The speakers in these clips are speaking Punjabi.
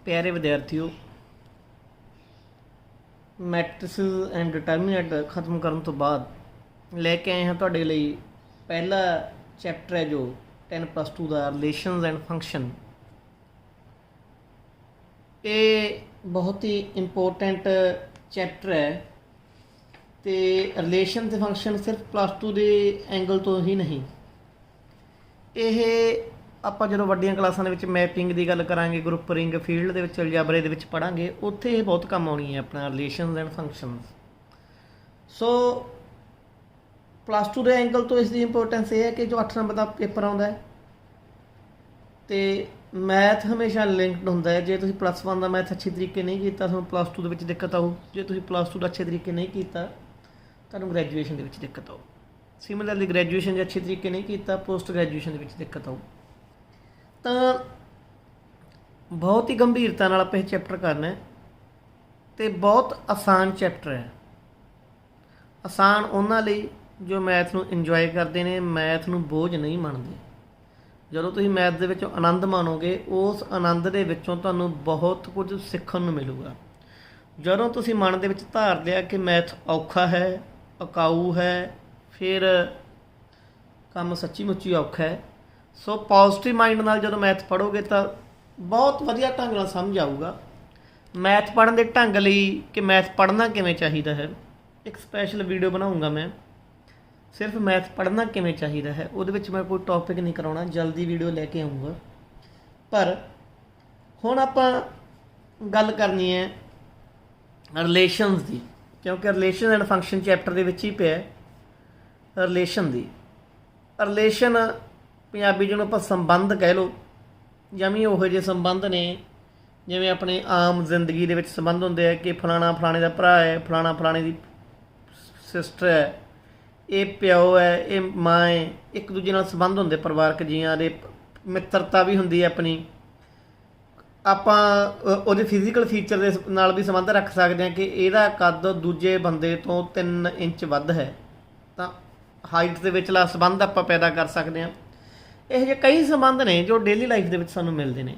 प्यारे विद्यार्थियों, मैट्रिसेस एंड डिटरमिनेंट खत्म करने तो बाद लेके आए हैं तुहाडे लई पहला चैप्टर है जो 10+2 का रिलेशनस एंड फंक्शन। ये बहुत ही इंपोर्टेंट चैप्टर है तो रिलेशन ते फंक्शन सिर्फ +2 के एंगल तो ही नहीं, ਇਹ ਆਪਾਂ ਜਦੋਂ ਵੱਡੀਆਂ ਕਲਾਸਾਂ ਦੇ ਵਿੱਚ ਮੈਪਿੰਗ ਦੀ ਗੱਲ ਕਰਾਂਗੇ, ਗਰੁੱਪ ਰਿੰਗ ਫੀਲਡ ਦੇ ਵਿੱਚ ਅਲਜਬਰੇ ਦੇ ਵਿੱਚ ਪੜਾਂਗੇ, ਉੱਥੇ ਇਹ ਬਹੁਤ ਕੰਮ ਆਉਣੀ ਹੈ ਆਪਣਾ ਰਿਲੇਸ਼ਨਸ ਐਂਡ ਫੰਕਸ਼ਨਸ। ਸੋ +2 ਦੇ ਐਂਗਲ ਤੋਂ ਇਸ ਦੀ ਇੰਪੋਰਟੈਂਸ ਇਹ ਹੈ ਕਿ ਜੋ 8 ਨੰਬਰ ਦਾ ਪੇਪਰ ਆਉਂਦਾ ਹੈ ਤੇ ਮੈਥ ਹਮੇਸ਼ਾ ਲਿੰਕਡ ਹੁੰਦਾ ਹੈ। ਜੇ ਤੁਸੀਂ +1 ਦਾ ਮੈਥ ਅੱਛੇ ਤਰੀਕੇ ਨਹੀਂ ਕੀਤਾ ਤੁਹਾਨੂੰ +2 ਦੇ ਵਿੱਚ ਦਿੱਕਤ ਆਊ, ਜੇ ਤੁਸੀਂ +2 ਦਾ ਅੱਛੇ ਤਰੀਕੇ ਨਹੀਂ ਕੀਤਾ ਤੁਹਾਨੂੰ ਗ੍ਰੈਜੂਏਸ਼ਨ ਦੇ ਵਿੱਚ ਦਿੱਕਤ ਆਊ। ਸਿਮਿਲਰਲੀ ਗ੍ਰੈਜੂਏਸ਼ਨ ਜੇ ਅੱਛੇ ਤਰੀਕੇ ਨਹੀਂ ਕੀਤਾ ਪੋਸਟ ਗ੍ਰੈਜੂਏਸ਼ਨ ਦੇ ਵਿੱਚ ਦਿੱਕਤ ਆਊ। ਤਾਂ ਬਹੁਤ ਹੀ ਗੰਭੀਰਤਾ ਨਾਲ ਆਪਾਂ ਇਹ ਚੈਪਟਰ ਕਰਨਾ ਹੈ ਤੇ ਬਹੁਤ ਆਸਾਨ ਚੈਪਟਰ ਹੈ। ਆਸਾਨ ਉਹਨਾਂ ਲਈ ਜੋ ਮੈਥ ਨੂੰ ਇੰਜੋਏ ਕਰਦੇ ਨੇ, ਮੈਥ ਨੂੰ ਬੋਝ ਨਹੀਂ ਮੰਨਦੇ। ਜਦੋਂ ਤੁਸੀਂ ਮੈਥ ਦੇ ਵਿੱਚੋਂ ਆਨੰਦ ਮਾਣੋਗੇ ਉਸ ਆਨੰਦ ਦੇ ਵਿੱਚੋਂ ਤੁਹਾਨੂੰ ਬਹੁਤ ਕੁਝ ਸਿੱਖਣ ਨੂੰ ਮਿਲੂਗਾ। ਜਦੋਂ ਤੁਸੀਂ ਮਨ ਦੇ ਵਿੱਚ ਧਾਰ ਲਿਆ ਕਿ ਮੈਥ ਔਖਾ ਹੈ, ਅਕਾਊ ਹੈ, ਫਿਰ ਕੰਮ ਸੱਚੀ ਮੁੱਚੀ ਔਖਾ ਹੈ। ਸੋ ਪੋਜ਼ਿਟਿਵ ਮਾਈਂਡ ਨਾਲ ਜਦੋਂ ਮੈਥ ਪੜ੍ਹੋਗੇ ਤਾਂ ਬਹੁਤ ਵਧੀਆ ਢੰਗ ਨਾਲ ਸਮਝ ਆਊਗਾ। ਮੈਥ ਪੜ੍ਹਨ ਦੇ ਢੰਗ ਲਈ ਕਿ ਮੈਥ ਪੜ੍ਹਨਾ ਕਿਵੇਂ ਚਾਹੀਦਾ ਹੈ, ਇੱਕ ਸਪੈਸ਼ਲ ਵੀਡੀਓ ਬਣਾਊਂਗਾ ਮੈਂ ਸਿਰਫ ਮੈਥ ਪੜ੍ਹਨਾ ਕਿਵੇਂ ਚਾਹੀਦਾ ਹੈ। ਉਹਦੇ ਵਿੱਚ ਮੈਂ ਕੋਈ ਟੌਪਿਕ ਨਹੀਂ ਕਰਾਉਣਾ, ਜਲਦੀ ਵੀਡੀਓ ਲੈ ਕੇ ਆਊਂਗਾ। ਪਰ ਹੁਣ ਆਪਾਂ ਗੱਲ ਕਰਨੀ ਹੈ ਰਿਲੇਸ਼ਨਸ ਦੀ, ਕਿਉਂਕਿ ਰਿਲੇਸ਼ਨ ਐਂਡ ਫੰਕਸ਼ਨ ਚੈਪਟਰ ਦੇ ਵਿੱਚ ਹੀ ਪਿਆ ਰਿਲੇਸ਼ਨ ਦੀ। ਰਿਲੇਸ਼ਨ ਪੰਜਾਬੀ ਜਿਹਨੂੰ ਆਪਾਂ ਸੰਬੰਧ ਕਹਿ ਲਓ, ਜਮੀ ਉਹੋ ਜਿਹੇ ਸੰਬੰਧ ਨੇ ਜਿਵੇਂ ਆਪਣੇ ਆਮ ਜ਼ਿੰਦਗੀ ਦੇ ਵਿੱਚ ਸੰਬੰਧ ਹੁੰਦੇ ਆ ਕਿ ਫਲਾਣਾ ਫਲਾਣੇ ਦਾ ਭਰਾ ਹੈ, ਫਲਾਣਾ ਫਲਾਣੇ ਦੀ ਸਿਸਟਰ ਹੈ, ਇਹ ਪਿਓ ਹੈ, ਇਹ ਮਾਂ ਹੈ। ਇੱਕ ਦੂਜੇ ਨਾਲ ਸੰਬੰਧ ਹੁੰਦੇ ਪਰਿਵਾਰਕ ਜੀਆਂ ਦੇ, ਮਿੱਤਰਤਾ ਵੀ ਹੁੰਦੀ ਹੈ ਆਪਣੀ। ਆਪਾਂ ਉਹਦੇ ਫਿਜ਼ੀਕਲ ਫੀਚਰ ਦੇ ਨਾਲ ਵੀ ਸੰਬੰਧ ਰੱਖ ਸਕਦੇ ਹਾਂ ਕਿ ਇਹਦਾ ਕੱਦ ਦੂਜੇ ਬੰਦੇ ਤੋਂ 3 ਇੰਚ ਵੱਧ ਹੈ, ਤਾਂ ਹਾਈਟ ਦੇ ਵਿਚਲਾ ਸੰਬੰਧ ਆਪਾਂ ਪੈਦਾ ਕਰ ਸਕਦੇ ਹਾਂ। ਇਹੋ ਜਿਹੇ ਕਈ ਸੰਬੰਧ ਨੇ ਜੋ ਡੇਲੀ ਲਾਈਫ ਦੇ ਵਿੱਚ ਸਾਨੂੰ ਮਿਲਦੇ ਨੇ,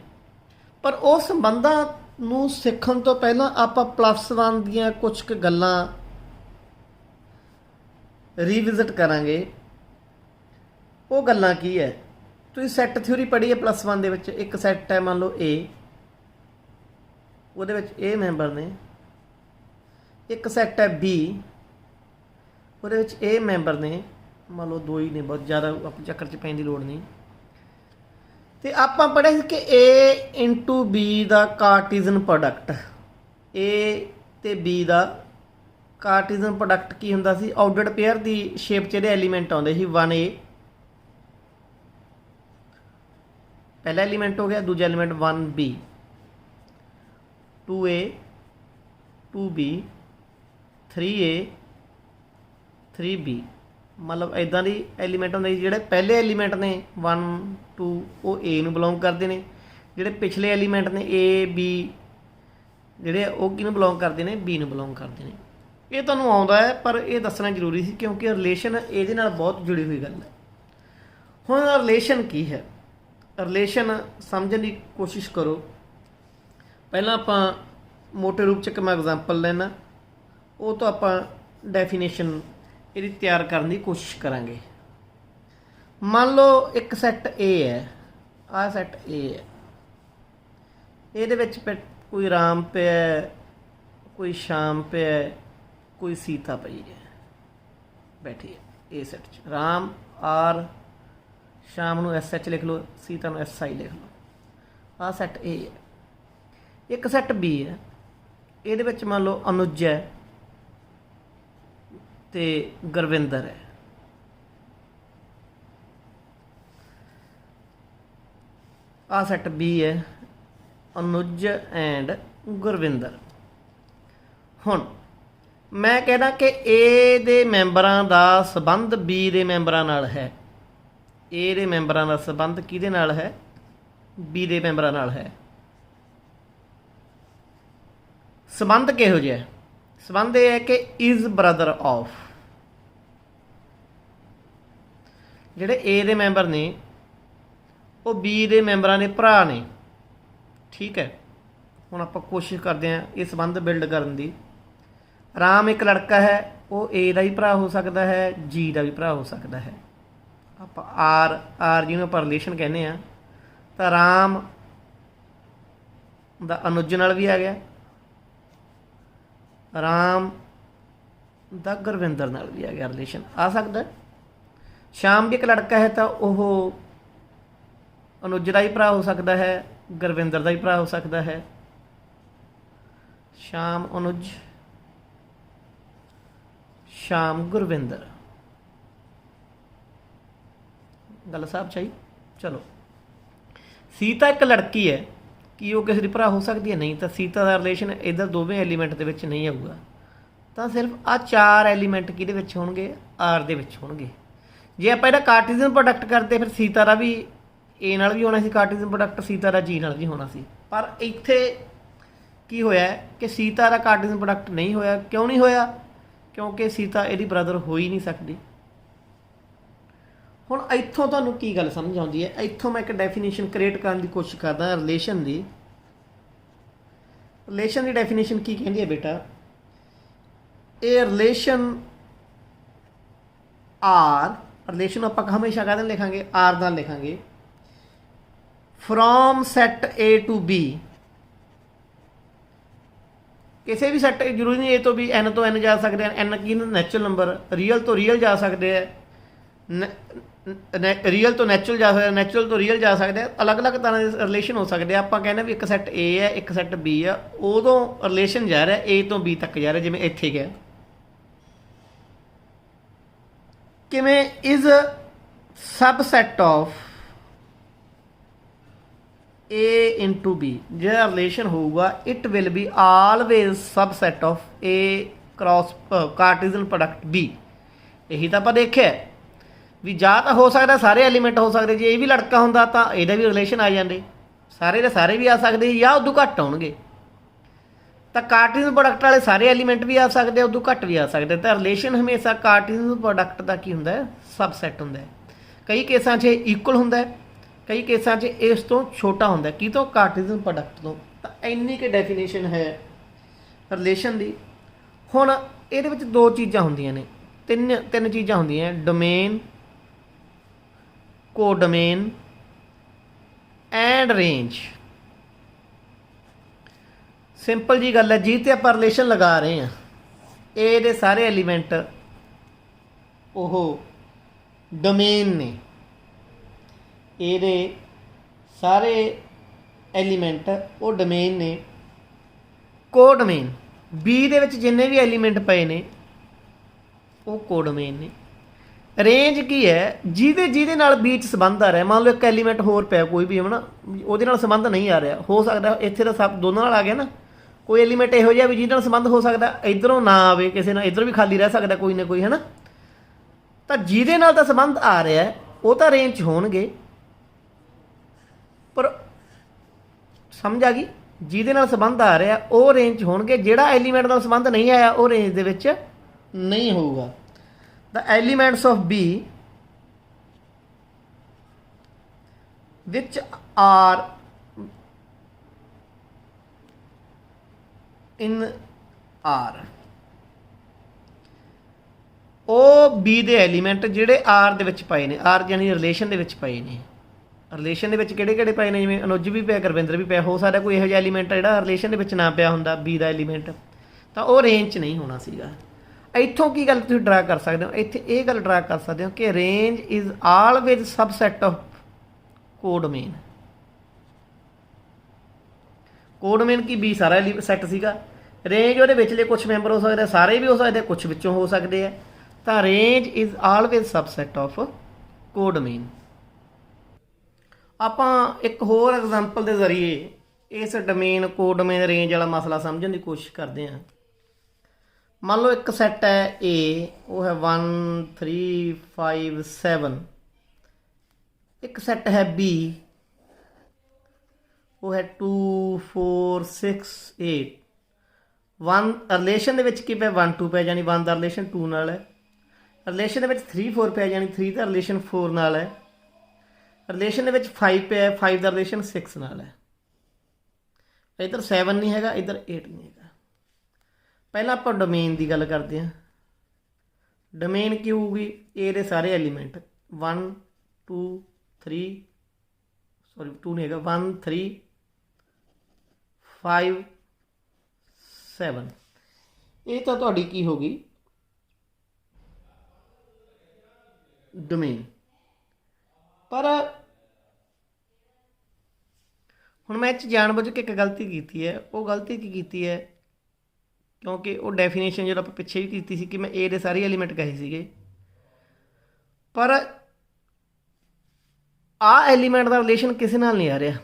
ਪਰ ਉਹ ਸੰਬੰਧਾਂ ਨੂੰ ਸਿੱਖਣ ਤੋਂ ਪਹਿਲਾਂ ਆਪਾਂ +1 ਦੀਆਂ ਕੁਝ ਕੁ ਗੱਲਾਂ ਰੀਵਿਜ਼ਿਟ ਕਰਾਂਗੇ। ਉਹ ਗੱਲਾਂ ਕੀ ਹੈ? ਤੁਸੀਂ ਸੈੱਟ ਥਿਊਰੀ ਪੜ੍ਹੀ ਹੈ +1 ਦੇ ਵਿੱਚ। ਇੱਕ ਸੈੱਟ ਹੈ ਮੰਨ ਲਓ A, ਉਹਦੇ ਵਿੱਚ A ਮੈਂਬਰ ਨੇ। ਇੱਕ ਸੈੱਟ ਹੈ B, ਉਹਦੇ ਵਿੱਚ A ਮੈਂਬਰ ਨੇ, ਮੰਨ ਲਓ 2 ਹੀ ਨੇ, ਬਹੁਤ ਜ਼ਿਆਦਾ ਆਪਾਂ ਚੱਕਰ 'ਚ ਪੈਣ ਦੀ ਲੋੜ ਨਹੀਂ। ਤੇ ਆਪਾਂ ਪੜ੍ਹਿਆ ਸੀ ਕਿ A × B ਦਾ ਕਾਰਟੀਜ਼ਨ ਪ੍ਰੋਡਕਟ, A ਤੇ B ਦਾ ਕਾਰਟੀਜ਼ਨ ਪ੍ਰੋਡਕਟ ਕੀ ਹੁੰਦਾ ਸੀ? ਆਰਡਰਡ ਪੇਅਰ ਦੀ ਸ਼ੇਪ 'ਚ ਇਹਦੇ ਐਲੀਮੈਂਟ ਆਉਂਦੇ ਸੀ। 1A ਪਹਿਲਾ ਐਲੀਮੈਂਟ ਹੋ ਗਿਆ, ਦੂਜਾ element 1B, 2A 2B 3A 3B, ਮਤਲਬ ਇੱਦਾਂ ਦੀ ਐਲੀਮੈਂਟ ਹੁੰਦੇ ਸੀ। ਜਿਹੜੇ ਪਹਿਲੇ ਐਲੀਮੈਂਟ ਨੇ 1 2 ਉਹ A ਨੂੰ ਬਿਲੋਂਗ ਕਰਦੇ ਨੇ, ਜਿਹੜੇ ਪਿਛਲੇ ਐਲੀਮੈਂਟ ਨੇ A B ਜਿਹੜੇ ਉਹ ਕਿਹਨੂੰ ਬਿਲੋਂਗ ਕਰਦੇ ਨੇ? B ਨੂੰ ਬਿਲੋਂਗ ਕਰਦੇ ਨੇ। ਇਹ ਤੁਹਾਨੂੰ ਆਉਂਦਾ ਹੈ ਪਰ ਇਹ ਦੱਸਣਾ ਜ਼ਰੂਰੀ ਸੀ ਕਿਉਂਕਿ ਰਿਲੇਸ਼ਨ ਇਹਦੇ ਨਾਲ ਬਹੁਤ ਜੁੜੀ ਹੋਈ ਗੱਲ ਹੈ। ਹੁਣ ਰਿਲੇਸ਼ਨ ਕੀ ਹੈ? ਰਿਲੇਸ਼ਨ ਸਮਝਣ ਦੀ ਕੋਸ਼ਿਸ਼ ਕਰੋ। ਪਹਿਲਾਂ ਆਪਾਂ ਮੋਟੇ ਰੂਪ 'ਚ ਇੱਕ ਮੈਂ ਐਗਜ਼ਾਮਪਲ ਲੈਣਾ, ਉਹ ਤੋਂ ਆਪਾਂ ਡੈਫੀਨੇਸ਼ਨ ਇਹਦੀ ਤਿਆਰ ਕਰਨ ਦੀ ਕੋਸ਼ਿਸ਼ ਕਰਾਂਗੇ। ਮੰਨ ਲਓ ਇੱਕ ਸੈੱਟ A ਹੈ, ਆਹ ਸੈੱਟ A ਹੈ, ਇਹਦੇ ਵਿੱਚ ਕੋਈ ਰਾਮ ਪਿਆ, ਕੋਈ ਸ਼ਾਮ ਪਿਆ, ਕੋਈ ਸੀਤਾ ਪਈ ਹੈ, ਬੈਠੀ ਹੈ। A ਸੈੱਟ 'ਚ ਰਾਮ R, ਸ਼ਾਮ ਨੂੰ SH ਲਿਖ ਲਓ, ਸੀਤਾ ਨੂੰ SI ਲਿਖ ਲਓ। ਆਹ ਸੈੱਟ A ਹੈ। ਇੱਕ ਸੈੱਟ B ਹੈ, ਇਹਦੇ ਵਿੱਚ ਮੰਨ ਲਓ ਅਨੁਜ ਹੈ ਤੇ ਗੁਰਵਿੰਦਰ ਹੈ। ਆਹ ਸੈੱਟ B ਹੈ, ਅਨੁਜ ਐਂਡ ਗੁਰਵਿੰਦਰ। ਹੁਣ ਮੈਂ ਕਹਿੰਦਾ ਕਿ A ਦੇ ਮੈਂਬਰਾਂ ਦਾ ਸੰਬੰਧ B ਦੇ ਮੈਂਬਰਾਂ ਨਾਲ ਹੈ। A ਦੇ ਮੈਂਬਰਾਂ ਦਾ ਸੰਬੰਧ ਕਿਹਦੇ ਨਾਲ ਹੈ? B ਦੇ ਮੈਂਬਰਾਂ ਨਾਲ ਹੈ। ਸੰਬੰਧ ਕਿਹੋ ਜਿਹਾ? ਸੰਬੰਧ ਇਹ ਹੈ ਕਿ ਇਜ਼ ਬ੍ਰਦਰ ਆਫ। ਜਿਹੜੇ A ਦੇ ਮੈਂਬਰ ਨੇ ਉਹ B ਦੇ ਮੈਂਬਰਾਂ ਦੇ ਭਰਾ ਨੇ, ਠੀਕ ਹੈ। ਹੁਣ ਆਪਾਂ ਕੋਸ਼ਿਸ਼ ਕਰਦੇ ਹਾਂ ਇਹ ਸੰਬੰਧ ਬਿਲਡ ਕਰਨ ਦੀ। ਰਾਮ ਇੱਕ ਲੜਕਾ ਹੈ, ਉਹ ਏ ਦਾ ਵੀ ਭਰਾ ਹੋ ਸਕਦਾ ਹੈ, ਜੀ ਦਾ ਵੀ ਭਰਾ ਹੋ ਸਕਦਾ ਹੈ। ਆਪਾਂ ਆਰ ਜਿਹਨੂੰ ਆਪਾਂ ਰਿਲੇਸ਼ਨ ਕਹਿੰਦੇ ਹਾਂ, ਤਾਂ ਰਾਮ ਦਾ ਅਨੁਜ ਨਾਲ ਵੀ ਆ ਗਿਆ, ਰਾਮ ਦਾ ਗੁਰਵਿੰਦਰ ਨਾਲ ਵੀ ਆ ਗਿਆ ਰਿਲੇਸ਼ਨ ਆ ਸਕਦਾ। ਸ਼ਾਮ ਵੀ ਇੱਕ ਲੜਕਾ ਹੈ, ਤਾਂ ਉਹ ਅਨੁਜ ਦਾ ਹੀ ਭਰਾ ਹੋ ਸਕਦਾ ਹੈ, ਗੁਰਵਿੰਦਰ ਦਾ ਹੀ ਭਰਾ ਹੋ ਸਕਦਾ ਹੈ। ਸ਼ਾਮ ਅਨੁਜ, ਸ਼ਾਮ ਗੁਰਵਿੰਦਰ। ਗੱਲ ਸਾਹਿਬ ਚਾਹੀ। ਚਲੋ, ਸੀਤਾ ਇੱਕ ਲੜਕੀ ਹੈ, ਕੀ ਉਹ ਕਿਸੇ ਦੀ ਭਰਾ ਹੋ ਸਕਦੀ ਹੈ? ਨਹੀਂ। ਤਾਂ ਸੀਤਾ ਦਾ ਰਿਲੇਸ਼ਨ ਇੱਧਰ ਦੋਵੇਂ ਐਲੀਮੈਂਟ ਦੇ ਵਿੱਚ ਨਹੀਂ ਆਊਗਾ। ਤਾਂ ਸਿਰਫ ਆਹ 4 ਐਲੀਮੈਂਟ ਕਿਹਦੇ ਵਿੱਚ ਹੋਣਗੇ? ਆਰ ਦੇ ਵਿੱਚ ਹੋਣਗੇ। ਜੇ ਆਪਾਂ ਇਹਦਾ ਕਾਰਟੀਜ਼ਨ ਪ੍ਰੋਡਕਟ ਕਰਦੇ ਫਿਰ ਸੀਤਾ ਦਾ ਵੀ ਏ ਨਾਲ ਵੀ ਹੋਣਾ ਸੀ ਕਾਰਟੀਜ਼ਨ ਪ੍ਰੋਡਕਟ, ਸੀਤਾ ਦਾ ਜੀ ਨਾਲ ਵੀ ਹੋਣਾ ਸੀ। ਪਰ ਇੱਥੇ ਕੀ ਹੋਇਆ ਕਿ ਸੀਤਾ ਦਾ ਕਾਰਟੀਜ਼ਨ ਪ੍ਰੋਡਕਟ ਨਹੀਂ ਹੋਇਆ। ਕਿਉਂ ਨਹੀਂ ਹੋਇਆ? ਕਿਉਂਕਿ ਸੀਤਾ ਇਹਦੀ ਬ੍ਰਦਰ ਹੋ ਹੀ ਨਹੀਂ ਸਕਦੀ। ਹੁਣ ਇੱਥੋਂ ਤੁਹਾਨੂੰ ਕੀ ਗੱਲ ਸਮਝ ਆਉਂਦੀ ਹੈ? ਇੱਥੋਂ ਮੈਂ ਇੱਕ ਡੈਫੀਨੇਸ਼ਨ ਕ੍ਰੀਏਟ ਕਰਨ ਦੀ ਕੋਸ਼ਿਸ਼ ਕਰਦਾ ਰਿਲੇਸ਼ਨ ਦੀ। ਰਿਲੇਸ਼ਨ ਦੀ ਡੈਫੀਨੇਸ਼ਨ ਕੀ ਕਹਿੰਦੀ ਹੈ ਬੇਟਾ? ਇਹ ਰਿਲੇਸ਼ਨ ਆਰ, ਰਿਲੇਸ਼ਨ ਆਪਾਂ ਹਮੇਸ਼ਾ ਕਾਹਦੇ ਨਾਲ ਲਿਖਾਂਗੇ? ਆਰ ਨਾਲ ਲਿਖਾਂਗੇ। From set A to B, ਕਿਸੇ ਵੀ ਸੈਟ, ਜ਼ਰੂਰੀ ਨਹੀਂ ਏ ਤੋਂ ਵੀ ਐਨ ਤੋਂ ਐਨ ਜਾ ਸਕਦੇ ਹਨ। ਐਨ ਕੀ ਨੈਚੁਰਲ ਨੰਬਰ, ਰੀਅਲ ਤੋਂ ਰੀਅਲ ਜਾ ਸਕਦੇ ਹੈ, ਰੀਅਲ ਤੋਂ ਨੈਚੁਰਲ ਜਾ ਸਕਦੇ, ਨੈਚੁਰਲ ਤੋਂ ਰੀਅਲ ਜਾ ਸਕਦੇ ਆ। ਅਲੱਗ-ਅਲੱਗ ਤਰ੍ਹਾਂ ਦੇ ਰਿਲੇਸ਼ਨ ਹੋ ਸਕਦੇ ਆ। ਆਪਾਂ ਕਹਿੰਦੇ ਵੀ ਇੱਕ ਸੈਟ ਏ ਹੈ, ਇੱਕ ਸੈਟ ਬੀ ਆ, ਉਦੋਂ ਰਿਲੇਸ਼ਨ ਜਾ ਰਿਹਾ ਏ ਤੋਂ ਬੀ ਤੱਕ ਜਾ ਰਿਹਾ, ਜਿਵੇਂ ਇੱਥੇ ਗਿਆ। ਕਿਵੇਂ? Is subset of A into B. ਜਿਹੜਾ ਰਿਲੇਸ਼ਨ ਹੋਊਗਾ it will be always subset of A cross Cartesian product B. ਇਹੀ ਤਾਂ ਆਪਾਂ ਦੇਖਿਆ ਵੀ ਜਾਂ ਤਾਂ ਹੋ ਸਕਦਾ ਸਾਰੇ ਐਲੀਮੈਂਟ ਹੋ ਸਕਦੇ। ਜੇ ਇਹ ਵੀ ਲੜਕਾ ਹੁੰਦਾ ਤਾਂ ਇਹਦਾ ਵੀ ਰਿਲੇਸ਼ਨ ਆ ਜਾਂਦੇ, ਸਾਰੇ ਦੇ ਸਾਰੇ ਵੀ ਆ ਸਕਦੇ, ਜਾਂ ਉਦੋਂ ਘੱਟ ਆਉਣਗੇ। ਤਾਂ ਕਾਰਟੀਜ਼ਨ ਪ੍ਰੋਡਕਟ ਵਾਲੇ ਸਾਰੇ ਐਲੀਮੈਂਟ ਵੀ ਆ ਸਕਦੇ, ਉਦੋਂ ਘੱਟ ਵੀ ਆ ਸਕਦੇ। ਤਾਂ ਰਿਲੇਸ਼ਨ ਹਮੇਸ਼ਾ ਕਾਰਟੀਜ਼ਨ ਪ੍ਰੋਡਕਟ ਦਾ ਕੀ ਹੁੰਦਾ ਹੈ? ਸਬਸੈਟ ਹੁੰਦਾ ਹੈ। ਕਈ ਕੇਸਾਂ 'ਚ ਇਕੁਅਲ ਹੁੰਦਾ, ਕਈ ਕੇਸਾਂ 'ਚ ਇਸ ਤੋਂ ਛੋਟਾ ਹੁੰਦਾ। ਕੀ ਤੋਂ? ਕਾਰਟੀਜ਼ਨ ਪ੍ਰੋਡਕਟ ਤੋਂ। ਤਾਂ ਇੰਨੀ ਕੁ ਡੈਫੀਨੇਸ਼ਨ ਹੈ ਰਿਲੇਸ਼ਨ ਦੀ। ਹੁਣ ਇਹਦੇ ਵਿੱਚ 2 ਚੀਜ਼ਾਂ ਹੁੰਦੀਆਂ ਨੇ, ਤਿੰਨ ਚੀਜ਼ਾਂ ਹੁੰਦੀਆਂ, ਡੋਮੇਨ, ਕੋਡੋਮੇਨ ਐਂਡ ਰੇਂਜ। ਸਿੰਪਲ ਜੀ ਗੱਲ ਹੈ, ਜੀ ਤੇ ਆਪਾਂ ਰਿਲੇਸ਼ਨ ਲਗਾ ਰਹੇ ਹਾਂ, ਇਹਦੇ ਸਾਰੇ ਐਲੀਮੈਂਟ ਉਹ ਡੋਮੇਨ ਨੇ, ਇਹਦੇ ਸਾਰੇ ਐਲੀਮੈਂਟ ਉਹ ਡੋਮੇਨ ਨੇ। ਕੋਡੋਮੇਨ, ਬੀ ਦੇ ਵਿੱਚ ਜਿੰਨੇ ਵੀ ਐਲੀਮੈਂਟ ਪਏ ਨੇ ਉਹ ਕੋਡੋਮੇਨ ਨੇ। ਰੇਂਜ ਕੀ ਹੈ? ਜਿਹਦੇ ਨਾਲ ਬੀ 'ਚ ਸੰਬੰਧ ਆ ਰਿਹਾ। ਮੰਨ ਲਓ ਇੱਕ ਐਲੀਮੈਂਟ ਹੋਰ ਪਿਆ ਕੋਈ ਵੀ ਹੈ ਨਾ, ਉਹਦੇ ਨਾਲ ਸੰਬੰਧ ਨਹੀਂ ਆ ਰਿਹਾ, ਹੋ ਸਕਦਾ ਇੱਥੇ ਤਾਂ ਸਭ ਦੋਨਾਂ ਨਾਲ ਆ ਗਿਆ ਨਾ। ਕੋਈ ਐਲੀਮੈਂਟ ਇਹੋ ਜਿਹਾ ਵੀ ਜਿਹਦੇ ਨਾਲ ਸੰਬੰਧ ਹੋ ਸਕਦਾ ਇੱਧਰੋਂ ਨਾ ਆਵੇ, ਕਿਸੇ ਨਾਲ ਇੱਧਰੋਂ ਵੀ ਖਾਲੀ ਰਹਿ ਸਕਦਾ ਕੋਈ ਨਾ ਕੋਈ, ਹੈ ਨਾ। ਤਾਂ ਜਿਹਦੇ ਨਾਲ ਤਾਂ ਸੰਬੰਧ ਆ ਰਿਹਾ ਉਹ ਤਾਂ ਰੇਂਜ 'ਚ ਹੋਣਗੇ। ਪਰ ਸਮਝ ਆ ਗਈ? ਜਿਹਦੇ ਨਾਲ ਸੰਬੰਧ ਆ ਰਿਹਾ ਉਹ ਰੇਂਜ 'ਚ ਹੋਣਗੇ, ਜਿਹੜਾ ਐਲੀਮੈਂਟ ਨਾਲ ਸੰਬੰਧ ਨਹੀਂ ਆਇਆ ਉਹ ਰੇਂਜ ਦੇ ਵਿੱਚ ਨਹੀਂ ਹੋਊਗਾ। The elements of B which are in R, ਉਹ B ਦੇ ਐਲੀਮੈਂਟ ਜਿਹੜੇ R ਦੇ ਵਿੱਚ ਪਏ ਨੇ, R ਯਾਨੀ ਰਿਲੇਸ਼ਨ ਦੇ ਵਿੱਚ ਪਏ ਨੇ। ਰਿਲੇਸ਼ਨ ਦੇ ਵਿੱਚ ਕਿਹੜੇ ਕਿਹੜੇ ਪਏ ਨੇ? ਜਿਵੇਂ ਅਨੁਜ ਵੀ ਪਿਆ, ਗੁਰਵਿੰਦਰ ਵੀ ਪਿਆ। ਹੋ ਸਕਦਾ ਕੋਈ ਇਹੋ ਜਿਹਾ ਐਲੀਮੈਂਟ ਜਿਹੜਾ ਰਿਲੇਸ਼ਨ ਦੇ ਵਿੱਚ ਨਾ ਪਿਆ ਹੁੰਦਾ B ਦਾ ਐਲੀਮੈਂਟ, ਤਾਂ ਉਹ ਰੇਂਜ 'ਚ ਨਹੀਂ ਹੋਣਾ ਸੀਗਾ। ਇੱਥੋਂ ਕੀ ਗੱਲ ਤੁਸੀਂ ਡਰਾ ਕਰ ਸਕਦੇ ਹੋ? ਇੱਥੇ ਇਹ ਗੱਲ ਡਰਾ ਕਰ ਸਕਦੇ ਹੋ ਕਿ range is always subset of codomain. Codomain ਕੀ? ਬੀ ਸਾਰਾ ਸੈੱਟ ਸੀਗਾ। ਰੇਂਜ ਉਹਦੇ ਵਿਚਲੇ ਕੁਝ ਮੈਂਬਰ ਹੋ ਸਕਦੇ, ਸਾਰੇ ਵੀ ਹੋ ਸਕਦੇ, ਕੁਝ ਵਿੱਚੋਂ ਹੋ ਸਕਦੇ ਆ। ਤਾਂ range is always subset of codomain. ਆਪਾਂ ਇੱਕ ਹੋਰ ਐਗਜ਼ਾਮਪਲ ਦੇ ਜ਼ਰੀਏ ਇਸ ਡੋਮੇਨ, ਕੋਡੋਮੇਨ, ਰੇਂਜ ਵਾਲਾ ਮਸਲਾ ਸਮਝਣ ਦੀ ਕੋਸ਼ਿਸ਼ ਕਰਦੇ ਹਾਂ। ਮੰਨ ਲਓ ਇੱਕ ਸੈੱਟ ਹੈ A, ਉਹ ਹੈ 1 3 5 7। ਇੱਕ ਸੈੱਟ ਹੈ B, ਉਹ ਹੈ 2 4 6 8। 1 ਰਿਲੇਸ਼ਨ ਦੇ ਵਿੱਚ ਕੀ ਪਿਆ? 1 2 ਪਿਆ, ਜਾਨੀ 1 ਦਾ ਰਿਲੇਸ਼ਨ 2 ਨਾਲ ਹੈ। ਰਿਲੇਸ਼ਨ ਦੇ ਵਿੱਚ 3 4 ਪਿਆ, ਜਾਨੀ 3 ਦਾ ਰਿਲੇਸ਼ਨ 4 ਨਾਲ ਹੈ। ਰਿਲੇਸ਼ਨ ਦੇ ਵਿੱਚ 5 ਪਿਆ, 5 ਦਾ ਰਿਲੇਸ਼ਨ 6 ਨਾਲ ਹੈ। इधर 7 नहीं हैगा, इधर 8 नहीं हैगा। पहला आप डोमेन की गल करते हैं। डोमेन की होगी ए दे सारे एलीमेंट 1 2 3 सॉरी 2 नहीं हैगा 1 3 5 7। ये तो तुहाडी की होगी डोमेन। पर हुण मैं जानबूझ के एक गलती की है। वो गलती की है क्योंकि वो डेफिनेशन जो आप पिछे भी की कि मैं ए दे सारे एलीमेंट कहे सीगे, पर आ एलीमेंट का रिलेशन किसी नाल नहीं आ रहा।